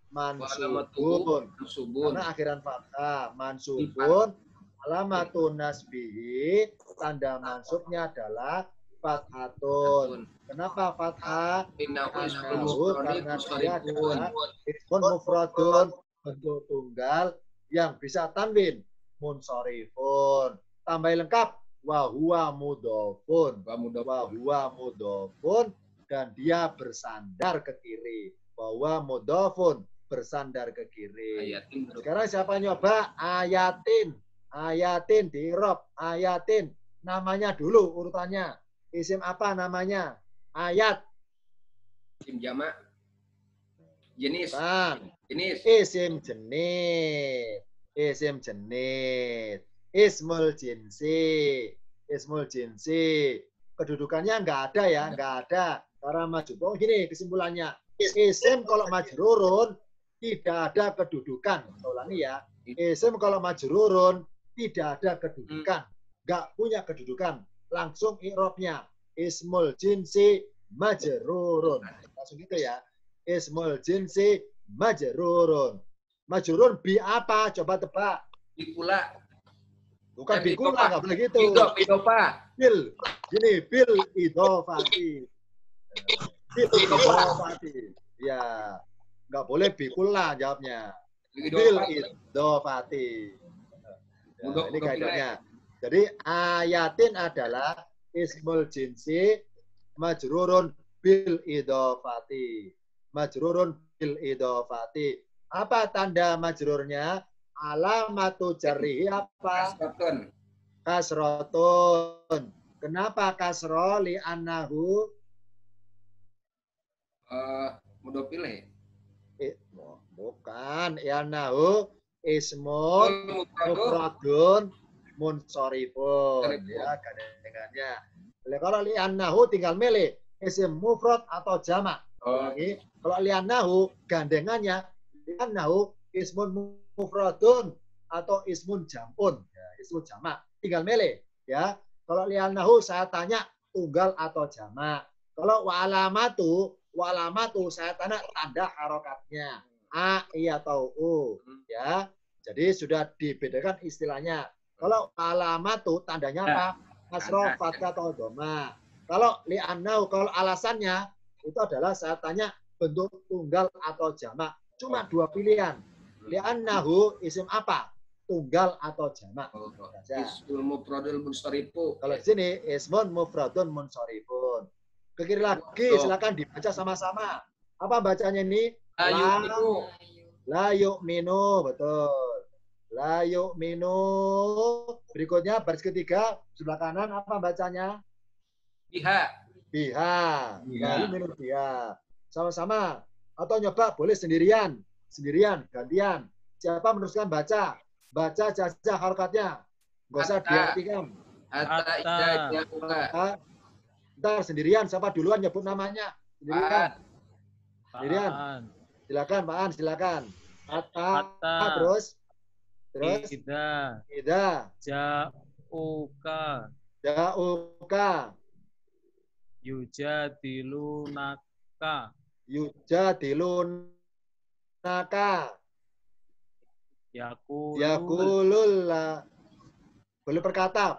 mansubun karena akhiran fathah. Mansubun alamatun nasbihi, tanda mansubnya adalah fathatun. Kenapa fathah? Karena dia adalah ismun mufradun, bentuk tunggal yang bisa tanwin. Munsorifun. Tambah lengkap. Wa huwa mudhofun. Dan dia bersandar ke kiri. Wa huwa mudhofun. Bersandar ke kiri. Sekarang siapa nyoba? Ayatin. Ayatin di Irob. Ayatin. Namanya dulu urutannya. Isim apa namanya? Ayat. Isim jamak. Jenis. Jenis. Isim jenis. Isim jenis. Ismul jinsi. Ismul jinsi. Kedudukannya enggak ada ya, enggak ada. Karena majrur. Gini kesimpulannya. Isim kalau majrurun tidak ada kedudukan. Saya ulangi ya. Isim kalau majrurun tidak ada kedudukan. Enggak punya kedudukan. Langsung i'rabnya ismul jinsi majrurun. Langsung gitu ya. Ismul jinsi majrurun. Majrurun bi apa? Coba tebak. Bikula. Bukan bikula, enggak boleh gitu. Bidopa. Bil. Gini, bil idhofati. Bil idhofati. Ya. Enggak boleh bikula jawabnya. Bil idhofati. Ya, ini kaidahnya. Jadi ayatin adalah ismul jinsi majrurun bil idhofati. Majrurun bil idhofati. Apa tanda majrurnya? Alamatu jarrihi apa? Kasrotun. Kenapa kasro? Li'annahu mudhofileh. Bukan. Li'annahu ismun mufradun munsorifun. Ya, gandengannya. Kalau li'annahu tinggal milih isim mufrad atau jamak. Kalau li'annahu gandengannya li'annahu ismun mufradun atau ismun jam'un. Ya, ismun jamak. Tinggal milih. Ya. Kalau li'annahu saya tanya tunggal atau jamak. Kalau wa'alamatu saya tanya tanda harokatnya. A, I atau U. Ya. Jadi sudah dibedakan istilahnya. Kalau alamatu tandanya apa? Kasroh, fathah atau dhamma. Kalau li'annahu, kalau alasannya itu adalah saya tanya bentuk tunggal atau jamak. Cuma dua pilihan. Li'annahu isim apa? Tunggal atau jamak. Ismul mufradul munsharifun. Kalau di sini ismun mufradun munsharifun. Ke kiri lagi silakan dibaca sama-sama. Apa bacanya ini? La yu'minu, betul. La yu'minu. Berikutnya baris ketiga sebelah kanan apa bacanya? Biha. La yu'minu biha. Sama-sama atau nyoba boleh sendirian, gantian. Siapa meneruskan baca? Baca saja harokatnya. Enggak usah diartikan. Ntar sendirian, siapa duluan nyebut namanya? Sendirian. Sendirian. Paan. Silakan, Pak An, silakan. Hatta. Terus Ida. Ja'uka. Ja'uka. Yujadilunaka. Yujadilunaka. Yakulu. Boleh berkata.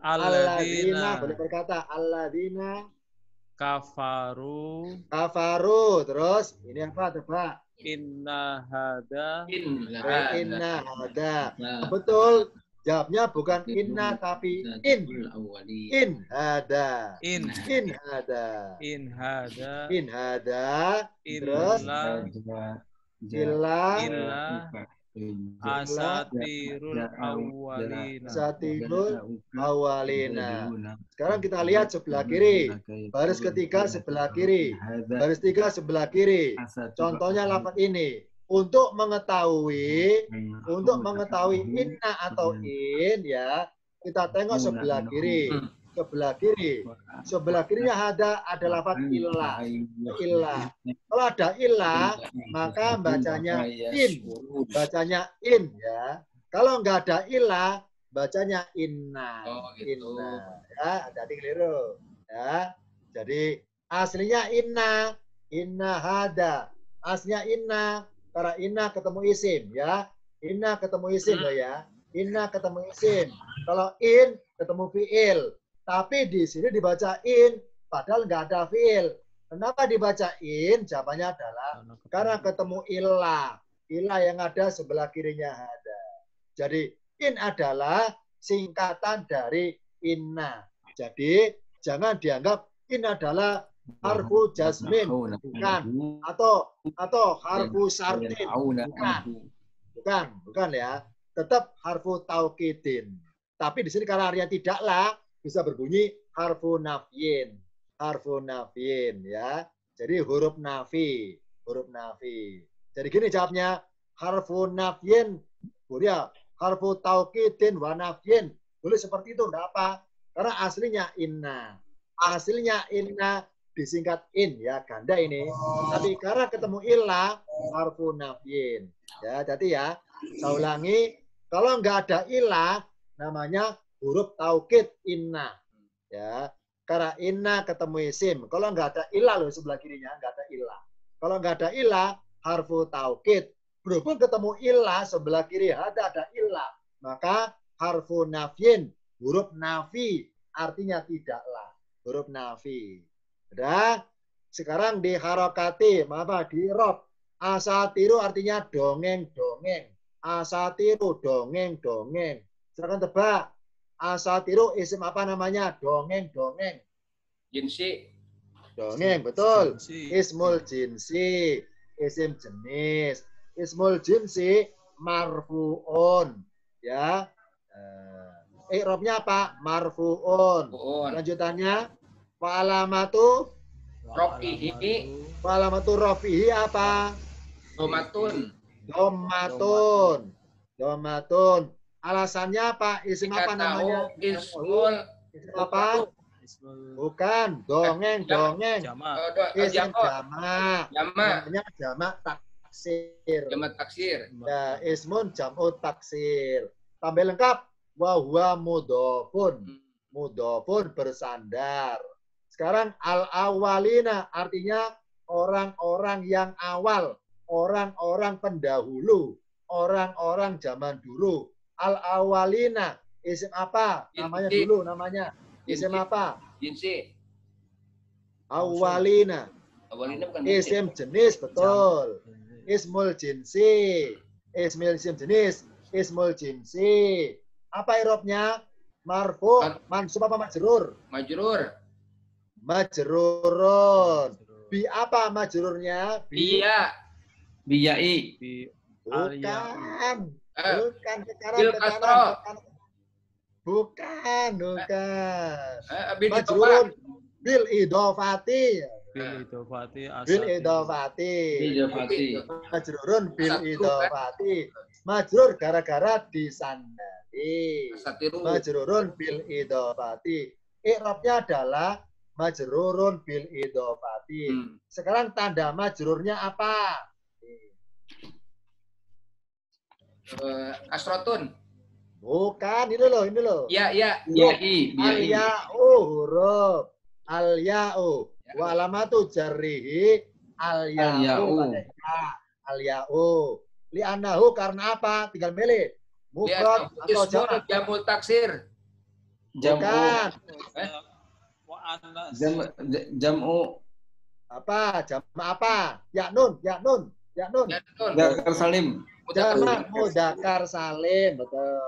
Alladzina boleh berkata. Alladzina kafaru. Terus ini apa tebak? Inna hada. Betul. Jawabnya bukan inna tapi in. In hada. Terus illa asatirul awalina. Sekarang kita lihat sebelah kiri. Baris ketiga sebelah kiri. Baris tiga sebelah kiri. Contohnya lafaz ini. Untuk mengetahui inna atau in ya, kita tengok sebelah kiri. Sebelah kirinya ada lafaz illa. Kalau ada illa, maka bacanya in. Ya. Kalau nggak ada illa, bacanya inna. Inna. Ya, jadi keliru. Ya. Jadi aslinya inna hada. Aslinya inna. Karena inna ketemu isim ya. Inna ketemu isim loh ya. Inna ketemu isim. Kalau in ketemu fiil. Tapi di sini dibaca in padahal nggak ada fiil. Kenapa dibaca in? Jawabannya adalah karena ketemu illah. Illah yang ada sebelah kirinya ada. Jadi in adalah singkatan dari inna. Jadi jangan dianggap in adalah harfu jasmin, bukan, atau harfu syartin, bukan ya, tetap harfu taukidin. Tapi di sini karena artinya tidaklah bisa berbunyi harfu nafyin ya. Jadi huruf nafi. Jadi gini jawabnya, harfu nafyin, boleh harfu taukidin wa nafyin, boleh seperti itu, enggak apa, karena aslinya inna disingkat in ya, ganda ini. Tapi karena ketemu illah, harfu nafyin. Ya, jadi ya, saya ulangi, kalau nggak ada illah, namanya huruf taukid inna. Ya, karena inna ketemu isim. Kalau nggak ada illah loh sebelah kirinya, nggak ada illah. Kalau nggak ada illah, harfu taukid. Berhubung ketemu illah sebelah kiri ada illah, maka harfu nafyin, huruf nafi, artinya tidaklah. Huruf nafi. Udah, sekarang di harokati, di rob. Asatiru artinya dongeng-dongeng. Asatiru dongeng-dongeng. Silakan tebak. Asatiru isim apa namanya? Dongeng-dongeng. Jinsi. Dongeng, betul. Ismul jinsi, isim jenis. Ismul jinsi marfuun. Ya. I'rabnya apa? Marfuun. Lanjutannya Fa'alamatu rafihi apa? Domatun. Alasannya apa? Isim apa namanya? Isim apa? Bukan. Dongeng. Isim jamak. Namanya jamak taksir. Ya, ismun jam'ut taksir. Tambah lengkap. Wa huwa mudhofun. Mudhofun bersandar. Sekarang al-awwalina artinya orang-orang yang awal, orang-orang pendahulu, orang-orang zaman dulu. Al-awwalina isim apa? Namanya dulu namanya. Isim apa? Jinsi. Awwalina. Isim jenis, betul. Ismul jinsi. Isim jenis. Ismul jinsi. Apa i'rabnya? Marfu, mansub apa majrur? Majrurun. Bi apa majrurnya? Biyai. Bukan. Bukan. Majrurun bil idofati. Majrurun bil idofati. Majrur gara-gara disandari. Majrurun bil idofati. i'rabnya adalah majrurun bil idhofati. Sekarang tanda majrurnya apa? Kasrotun. Bukan, ini loh. Ya. Biya'i. Al-ya'u huruf. Al-ya'u. Wa alamatu jarrihi al-ya'u. Al-ya'u. Li'annahu karena apa? Tinggal milih. Mufrad atau jamak. Jamul taksir. Bukan. Jam'u. Apa? Jamak apa? Ya'nun. Dzakar salim. Jamak mudzakkar salim, betul.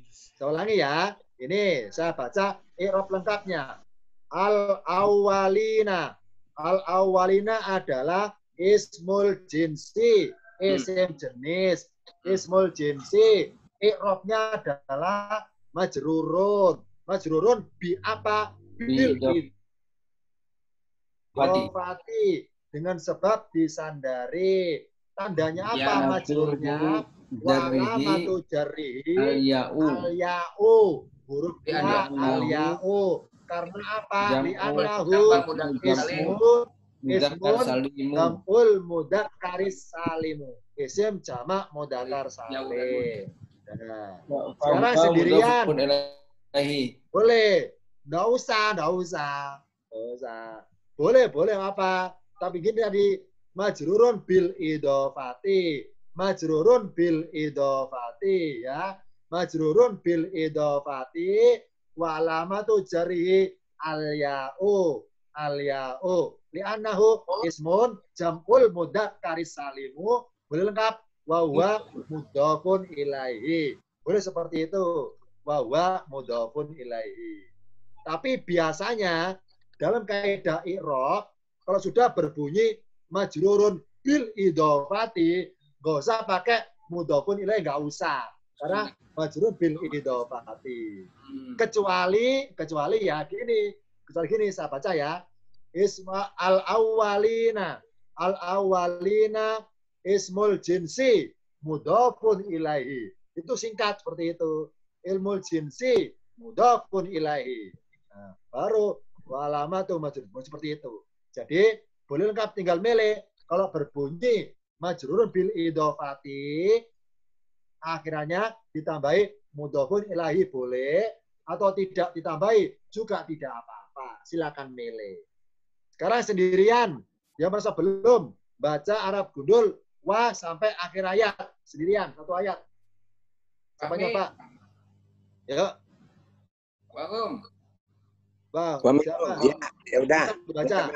Saya ulangi ya. Ini saya baca i'rab lengkapnya. Al-awwalina. Al-awwalina adalah ismul jinsi, isim jenis. Ismul jinsi, i'rabnya adalah majrurun. Majrurun bi apa? Bil idhofati. Dengan sebab disandari. Tandanya apa majrurnya? Walamatu jarrihi al-ya'u. Hurufnya al-ya'u. Karena apa? Li'annahu ismun jam'ul mudakkaris salimu. Isim jamak mudzakkar salim. Nah, sekarang sendirian. Boleh. Nggak usah. Boleh apa? Tapi gini tadi. Majrurun bil idhofati. Majrurun bil idhofati ya. Majrurun bil idhofati wa alamatu jarrihi al-ya'u. Al-ya'u. Li'annahu ismun jam'ul mudakkaris salimu. Boleh lengkap. Wa huwa mudhafun ilaihi. Boleh seperti itu. Wa huwa mudhafun ilaihi. Tapi biasanya dalam kaidah i'rab kalau sudah berbunyi majrurun bil idhofati, nggak usah pakai mudhafun ilaih, nggak usah. Karena majrurun bil idhofati. Kecuali ya gini. Kecuali gini saya baca ya. Isma al-awwalina. Al-awwalina ismul jinsi mudhafun ilaihi. Itu singkat seperti itu. Ilmul jinsi mudhafun ilaihi. Nah, baru walamatu majrurun seperti itu. Jadi boleh lengkap tinggal milih. Kalau berbunyi majrurun bil idhofati, akhirnya ditambahi mudhafun ilahi boleh, atau tidak ditambahi juga tidak apa-apa. Silakan milih. Sekarang sendirian. Yang merasa belum baca Arab gundul wa sampai akhir ayat sendirian satu ayat. Siapanya Pak? Ya. Wahum. Ya udah. Baca.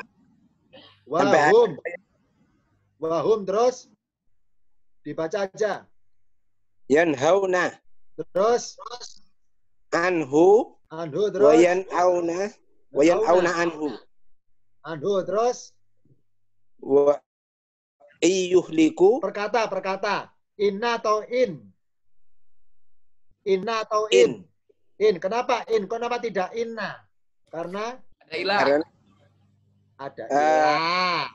Wahum. Wahum terus dibaca aja. Yanhauna. Terus Anhu terus. Wayan'auna anhu. Anhu terus. Wa iyuhliku. Perkata. Inna atau in? Inna atau in? In. Kenapa in? Kenapa tidak inna? Karena ada ilah. Ada ilah.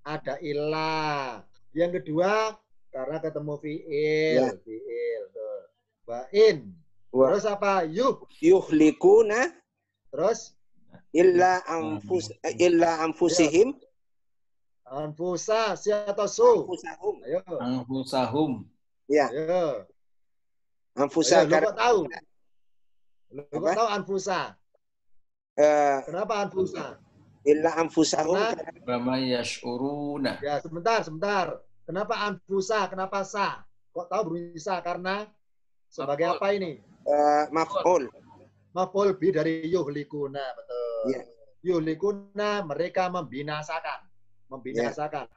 Ada ilah. Yang kedua, karena ketemu fi'il. Ya. Fi'il. Ba'in. Terus apa? Yuhlikuna. Terus? Illa anfusihim. Anfusa. Siapa su? Anfusahum. Ayo. Anfusahum. Ya. Ayo. Anfusa. Lu kok tahu? Lu kok tahu anfusa? Kenapa anfusa? Illa anfusahum. Bama yash'uruna. Ya, sebentar. Kenapa anfusa? Kenapa sa? Kok tahu berbunyi sa? Karena sebagai apa ini? Maf'ul. Maf'ul bi dari yuhlikuna, betul. Ya. Yuhlikuna, mereka membinasakan.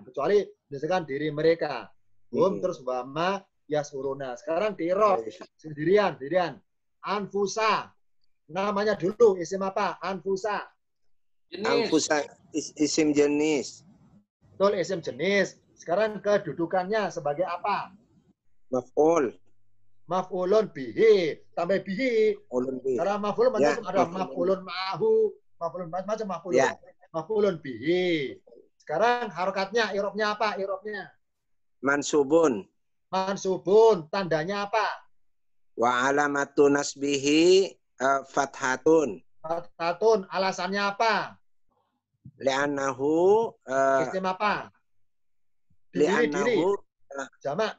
Kecuali misalkan diri mereka. Terus bama yasuruna. Sekarang di i'rab sendirian. Anfusa. Namanya dulu isim apa? Anfusa. Jenis. Anfusa isim jenis. Betul, isim jenis. Sekarang kedudukannya sebagai apa? Maf'ul. Maf'ulun bihi. Tambah bihi. Karena maf'ulun macam ada maf'ulun ma'ahu. Maf'ulun macam maf'ulun. Ya. Maf'ulun bihi. Sekarang harokatnya, i'rabnya apa? I'rabnya Mansubun. Tandanya apa? Wa alamatu nasbihi fathatun. Batatun. Alasannya apa? Li'annahu Isim apa? Diri. li'annahu Jamak.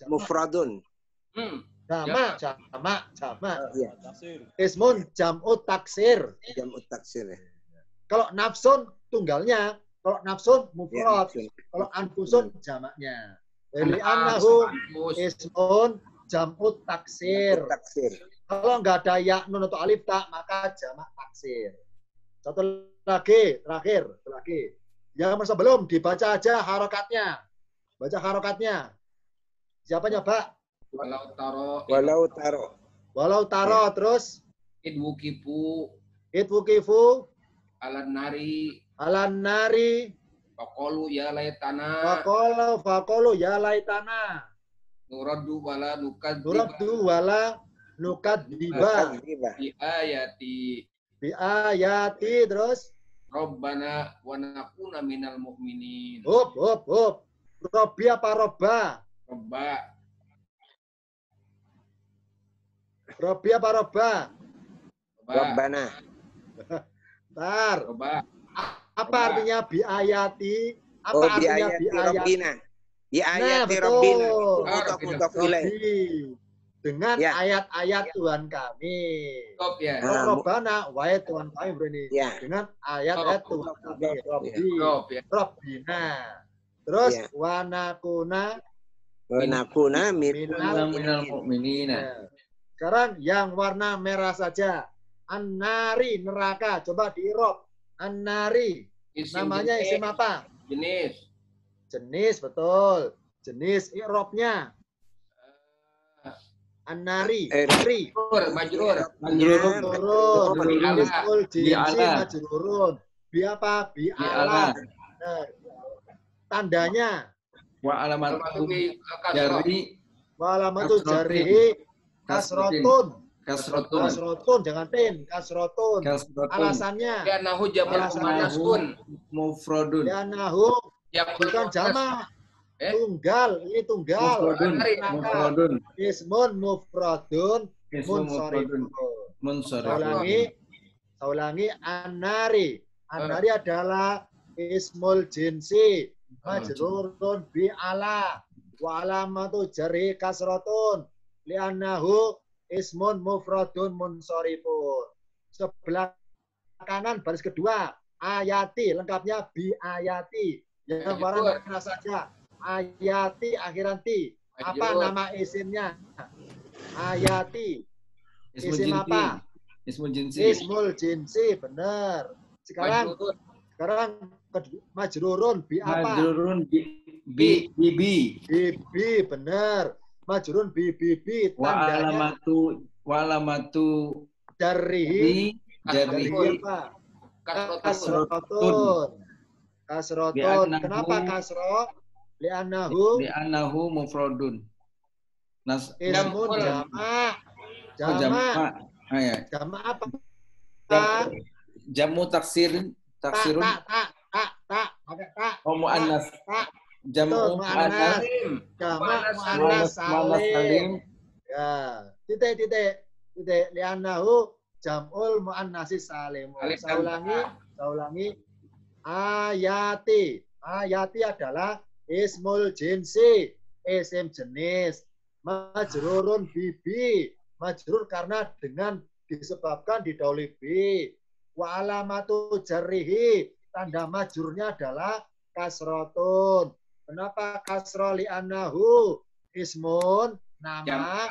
mufradun. Jamak. Iya, Ismun jam'ut taksir. jam'ut taksir. Kalau nafsun tunggalnya. Kalau nafsun Ya, mufrad. nafsun. Kalau anfusun jamaknya. Li'annahu ismun jam'ut taksir. Taksir. Kalau nggak ada ya, nun atau alif tak, maka jamak taksir. Satu lagi, terakhir. Yang sebelum dibaca aja harokatnya. Baca harokatnya. Siapa nyoba? Walau taro. Terus idwukifu itwukifu alan nari nari faqalu ya laitana fakolu ya laitana nuraddu wala nuraddu wala nukadziba bi ayati terus Rabbana wa nakuna minal mu'minin. Hop. Robbi apa robba? Robbi apa robba? Rabbana. Tar. Apa artinya bi ayati? Apa Oh, artinya bi ayati? Rabbina. Bi ayati betul. Rabbina. Robbi. Dengan Ya. ayat-ayat Tuhan kami. Stop ya. Robbana, wahai Tuhan kami ini. Ya. Dengan ayat-ayat Tuhan kami. Robbi. Stop ya. Robbina. Terus Ya. wanakuna Wa nakuna minal minal mu'minina. Ya. Sekarang yang warna merah saja. An-nari, neraka. Coba di-irob. An-nari. Namanya isim apa? Jenis, betul. Jenis i'robnya. An-nari. Nari. Majrur. Majrurun. Majrurun. Ismul jinsi Bi'ala. majrurun. Bi apa? Bi'ala. Nah, tandanya. Wa alamatu jari Walamatu Kasrotin. jarihi kasrotun. Kasrotun, jangan tin. Kasrotun. Alasannya. Ya nahu jamal muannasun. Mufradun. Ya nahu Ya bukan jamak. Tunggal. Ini tunggal. Mufradun. Ismun mufradun. Ismun mufradun. Munsharifun. Munsharifun. Saya ulangi. An-nari. An-nari adalah ismul jinsi. Majrurun bi'ala. Wa alamatu jari kasrotun. Li'annahu ismun mufradun munsharifun. Sebelah kanan baris kedua. Ayati. Lengkapnya bi ayati. Yang warna merah saja. Ayati akhiran ti. Apa nama isimnya? Ayati. Isim apa? Ismul jinsi. Ismul jinsi, benar. Sekarang majrurun bi apa? Majrurun bi. Bi, benar. Majrurun bi. Wa Tandanya alamatu jarihi. jarihi Apa? Kasrotun. Kasrotun. Kenapa kasro? Li'annahu mufradun. ismun jamak. Jamak apa? Jamu taksirun. Tak. Pakai tak. Oh, mu'annas. Jamu mu'annas. Jamak mu'annas salim. Salim. Ya, titik. Li'annahu jam'ul mu'annasi salim. Saya ulangi. Ayati. Ayati adalah ismul jinsi. Isim jenis. Majrurun bibi. Majrur karena dengan disebabkan didahului bi. Wa alamatu jarrihi. Tanda majrurnya adalah kasrotun. Kenapa kasro li'annahu? Ismun, nama,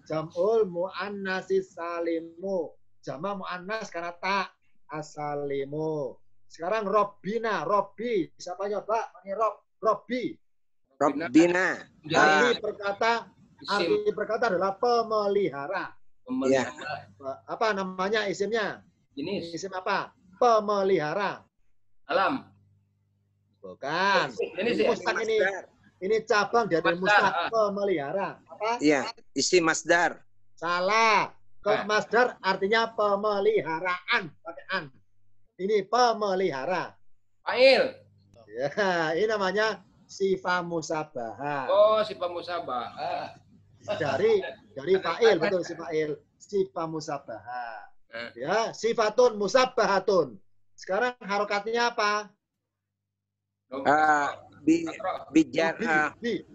jam'ul mu'annasi salimu. Jama mu'annas karena tak asalimu. Sekarang Robbina, Robbi. Siapa nyoba? Ini Robbi. Rabbina. Arti berkata adalah pemelihara. Ya. Apa namanya isimnya? Jenis. Isim apa? Pemelihara. Alam. Bukan. Ini Mustaq ini. Ini cabang dari mustaq pemelihara. Apa? Iya, isim masdar. Salah. Kalau masdar artinya pemeliharaan. Pakai an. Ini pemelihara. Fa'il. Ya, ini namanya sifat musabahah. Oh, sifat musabah. Dari fa'il, betul si fa'il. Sifat musabahah. Ya, sifatun musabbahatun. Sekarang harokatnya apa? Bijar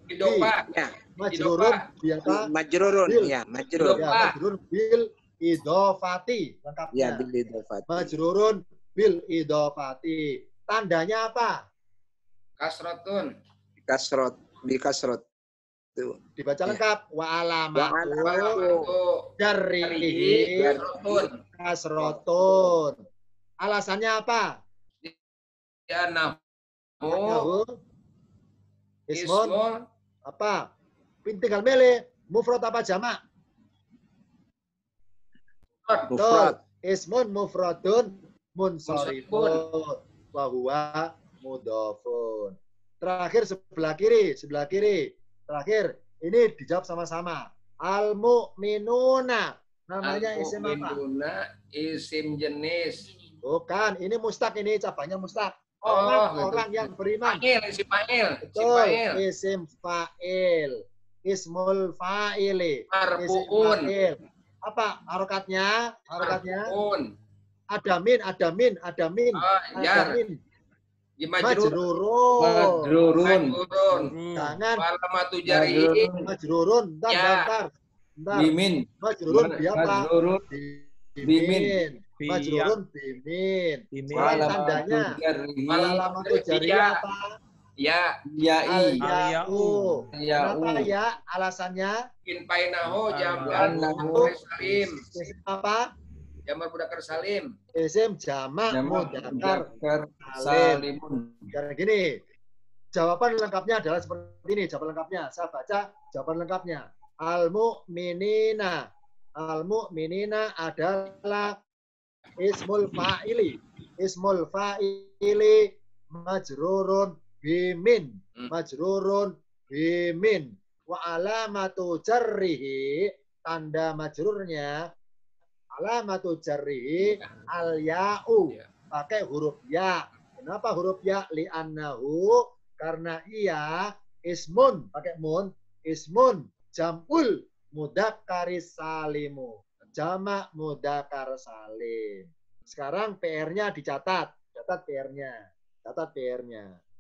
Idofa. ya Majrurun bi apa? majrurun Bil. ya majrur Ya, majrurun bil idofati. Lengkapnya. ya bil idofati. Majrurun bil idofati. Tandanya apa? Kasrotun. Kasrot bi kasrot tuh. Dibaca Ya. lengkap. Wa alamatu Walamatu jarrihi kasrotun. kasrotun. Alasannya apa? Ya nahu Nahu ismun ismun apa? Tinggal milih mufrad apa jamak? Mufrad. Ismun mufradun munsharifun wa huwa mudhafun. Terakhir sebelah kiri. Terakhir ini dijawab sama-sama. Al mu'minuna namanya isim apa? Al-mu'minuna isim jenis. Bukan, ini mustaq, ini cabangnya mustaq. Oh, Orang yang beriman. Fa'il, isim fa'il. Isim Betul, fa'il. isim fa'il. Ismul fa'ili. Isim Marfu'un. fa'il. Apa harokatnya? Marfu'un. Ada min. Jar. Majrur. Majrurun. Majrurun. Jangan Walamatu jarihi. majrurun. Bentar. Bimin. Majrurun biapa? Majrurun. Bimin. Majrurun bimin. Sekarang tandanya. Walamatu jariyah apa? Ya. Yai. Al-ya'u. Ya'u. Kenapa ya? Alasannya In painahu jam'an Annahu. mudzakkar salim. isim apa? Jam'an mudzakkar salim. Isim jamak mudzakkar Mudzakkar salim. salimun. Karena gini, jawaban lengkapnya adalah seperti ini. Jawaban lengkapnya, saya baca jawaban lengkapnya. Al-mu'minina. Al-mu'minina adalah ismul fa'ili. Ismul fa'ili majrurun bimin. Majrurun bimin. Wa alamatu jarrihi. Tanda majrurnya. Alamatu jarrihi al-ya'u. Pakai huruf ya. Kenapa huruf ya? Li'annahu. Karena ia ismun. Pakai mun. Ismun. Jam'ul mudakkaris salimu. Jamak mudzakkar salim. Sekarang PR-nya dicatat. Catat PR-nya.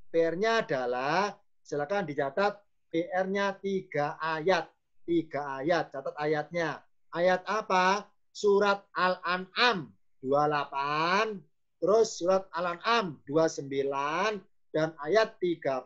PR-nya adalah, silakan dicatat PR-nya 3 ayat. 3 ayat. Catat ayatnya. Ayat apa? Surat Al-An'am 28. Terus surat Al-An'am 29. Dan ayat 30.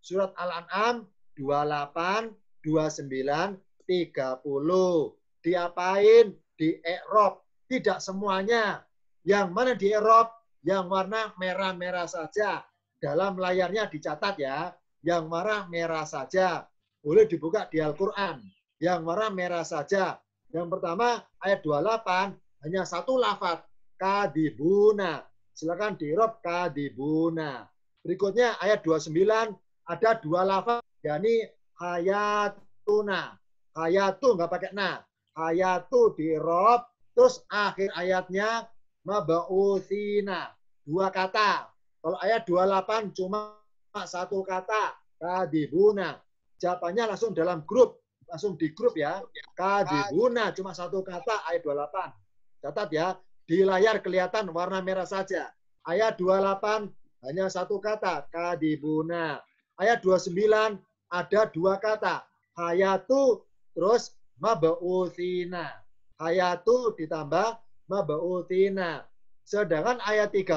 Surat Al-An'am 28, 29, 30. Diapain? Di i'rab. Tidak semuanya. Yang mana di i'rab? Yang warna merah-merah saja. Dalam layarnya dicatat ya. Yang warna merah saja. Boleh dibuka di Al-Quran. Yang warna merah saja. Yang pertama ayat 28 hanya satu lafaz. Kadibuna. Silakan di i'rab kadibuna. Berikutnya ayat 29 ada 2 lafaz. yakni hayatuna. Hayatu nggak pakai na. Hayatu di i'rab, terus akhir ayatnya mab'utsina. 2 kata. Kalau ayat 28 cuma 1 kata. Kadibuna. Jawabannya langsung dalam grup. Langsung di grup ya. Kadibuna cuma 1 kata ayat 28. Catat ya. Di layar kelihatan warna merah saja. Ayat 28 hanya 1 kata. Kadibuna. Ayat 29 ada 2 kata. Hayatu terus mab'utsina. Hayatu ditambah mab'utsina. Sedangkan ayat 30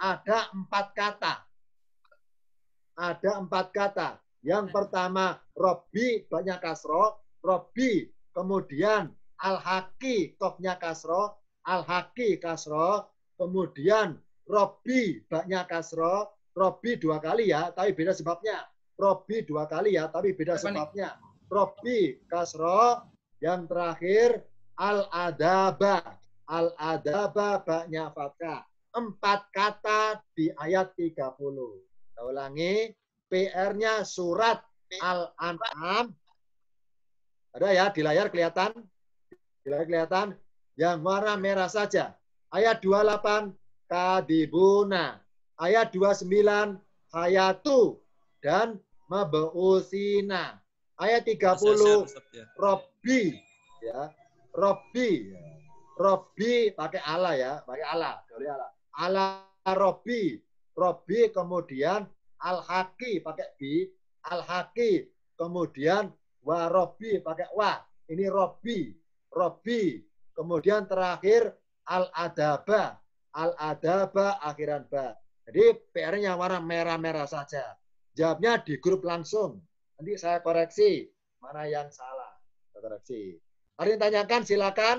ada 4 kata. Ada 4 kata. Yang pertama Robbi banyak kasroh. Robbi. Kemudian al-haqi kofnya kasroh. Al-haqi kasroh. Kemudian Robbi banyak kasroh. Robbi 2 kali ya, tapi beda sebabnya. Robbi 2 kali ya, tapi beda sebabnya. Robbi kasroh. Yang terakhir al-adaba. Al-adaba banyak fathah. 4 kata di ayat 30. Kita ulangi. PR-nya surat Al-An'am. Ada ya di layar kelihatan? Di layar kelihatan. Yang warna merah saja. Ayat 28 kadibuna. Ayat 29 hayatu dan mab'utsina. Ayat 30 Robbi ya. Robbi. Robbi pakai ala ya, pakai ala. Ala Robbi. Robbi kemudian al-haqi pakai bi. Al-haqi kemudian wa Robbi pakai wa. Ini Robbi. Robbi. Kemudian terakhir al-adaba. Al-adaba akhiran ba. Jadi PR-nya warna merah-merah saja. Jawabnya di grup langsung. Nanti saya koreksi mana yang salah. Saya koreksi. Ada yang tanyakan silakan.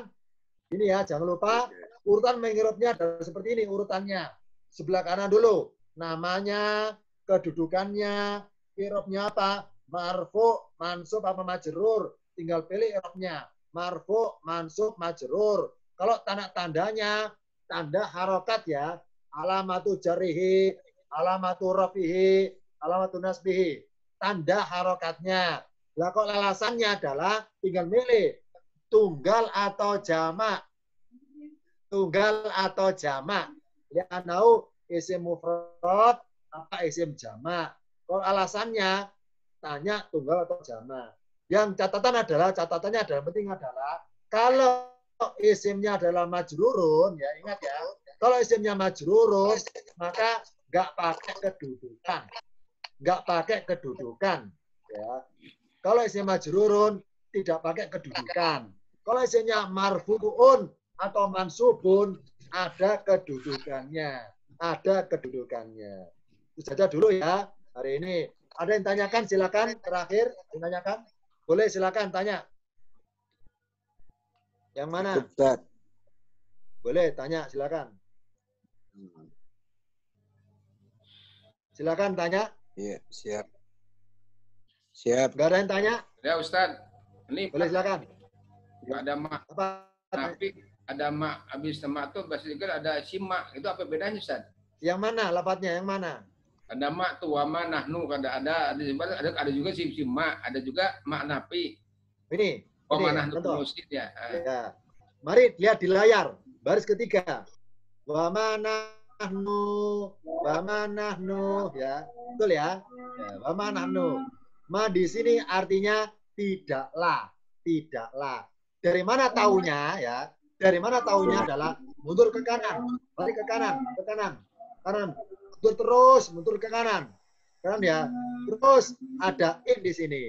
Ini ya, jangan lupa urutan menghirupnya adalah seperti ini urutannya. Sebelah kanan dulu. Namanya, kedudukannya, irobnya apa? Marfu, mansub apa majrur? Tinggal pilih irobnya. Marfu, mansub, majrur. Kalau tanda-tandanya, tanda harokat ya. Alamatu jarihi, alamatu rafihi, alamatu nasbihi. Tanda harokatnya. Lah kok alasannya adalah tinggal milih tunggal atau jamak. Tunggal atau jamak. Ya tahu isim mufrad apa isim jamak. Kalau alasannya tanya tunggal atau jamak. Yang catatannya adalah penting adalah kalau isimnya adalah majrurun, ya ingat ya. Kalau isimnya majrurun, maka nggak pakai kedudukan. Nggak pakai kedudukan. Ya. Kalau isim majrurun, tidak pakai kedudukan. Kalau isimnya marfu'un atau mansubun, ada kedudukannya. Ada kedudukannya. Itu saja dulu ya hari ini. Ada yang tanyakan silakan terakhir ditanyakan. Boleh silakan tanya. Yang mana? Ustaz. Boleh tanya silakan. Silakan tanya. Iya, siap. Siap. Enggak ada yang tanya? Ya Ustaz. Ini Boleh silakan. ada mak Apa? tapi ada mak habis mak tuh bahasa Inggris ada simak. Itu apa bedanya Ustaz? Yang mana lapatnya? Yang mana? Ada mak tuh wama nahnu ada juga si mak, ada juga mak napi. Ini. Wama Ini, nahnu contoh. musid ya. Ya. Mari lihat di layar. Baris ketiga. Wa manahnu. Wa manahnu. Ya. Betul ya? Ya. Wa manahnu. Ma di sini artinya tidaklah. Tidaklah. Dari mana taunya ya? Dari mana taunya adalah mundur ke kanan. Balik ke kanan. Ke kanan. Kanan. Mundur terus. Mundur ke kanan. Kanan ya. Terus ada in di sini.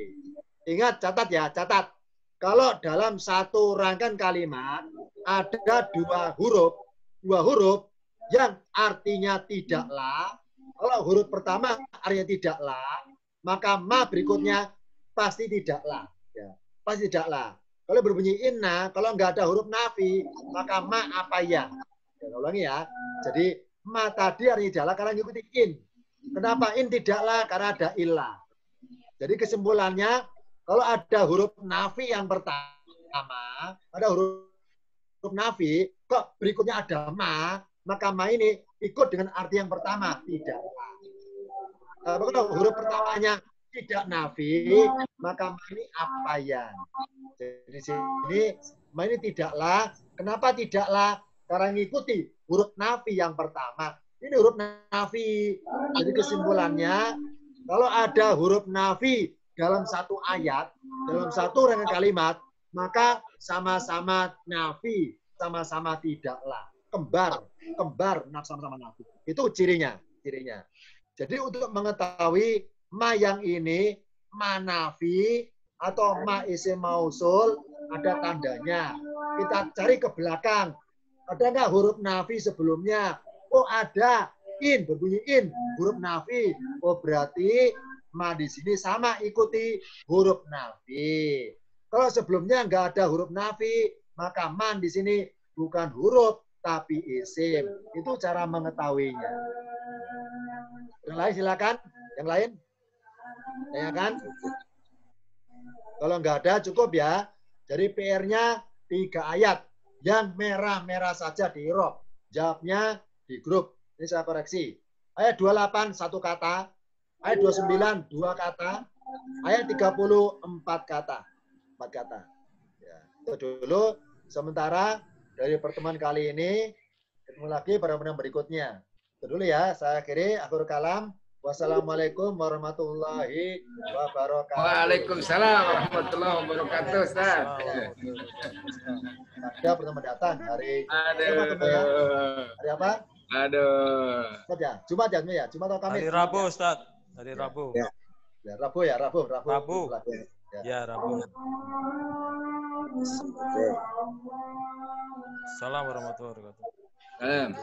Ingat, catat ya. Catat. Kalau dalam satu rangkaian kalimat ada dua huruf yang artinya tidaklah. Kalau huruf pertama artinya tidaklah, maka ma berikutnya pasti tidaklah. Ya, pasti tidaklah. Kalau berbunyi inna, kalau nggak ada huruf nafi, maka ma apa ya? Ya ulangi ya. Jadi ma tadi artinya tidaklah karena ngikuti in. Kenapa in tidaklah? Karena ada illah. Jadi kesimpulannya, kalau ada huruf nafi yang pertama, ada huruf nafi, kok berikutnya ada ma, maka ma ini ikut dengan arti yang pertama, tidak. Kalau huruf pertamanya tidak nafi, maka ma ini apayan. Jadi sini ma ini tidaklah. Kenapa tidaklah? Karena mengikuti huruf nafi yang pertama. Ini huruf nafi. Jadi kesimpulannya, kalau ada huruf nafi dalam satu ayat, dalam satu rangkaian kalimat, maka sama-sama nafi, sama-sama tidaklah. Kembar, sama-sama nafi. Itu cirinya. Jadi untuk mengetahui ma yang ini, ma nafi, atau ma isim mausul, ada tandanya. Kita cari ke belakang. Ada nggak huruf nafi sebelumnya? Oh ada, in, berbunyi in, huruf nafi. Oh berarti ma di sini sama ikuti huruf nafi. Kalau sebelumnya nggak ada huruf nafi, maka man di sini bukan huruf tapi isim. Itu cara mengetahuinya. Yang lain silakan. Yang lain? Ya kan? Kalau nggak ada cukup ya. Jadi PR-nya 3 ayat. Yang merah-merah saja di irob. Jawabnya di grup. Ini saya koreksi. Ayat 28 1 kata. Ayat 29 2 kata. Ayat 30 4 kata. 4 kata. Ya, itu dulu sementara dari pertemuan kali ini. Ketemu lagi pada pertemuan berikutnya. Itu dulu ya. Saya akhiri akhir kalam. Wassalamualaikum warahmatullahi wabarakatuh. Waalaikumsalam warahmatullahi wabarakatuh, Ustaz. Pada pertama datang hari Aduh. hari apa? Aduh. Jumat ya? Jumat atau Kamis? Hari Rabu, Ustaz. Hari Rabu. Ya. Ya, Rabu. Rabu. Ya. Ya, Rabu. Oke. Assalamualaikum warahmatullahi wabarakatuh. Salam.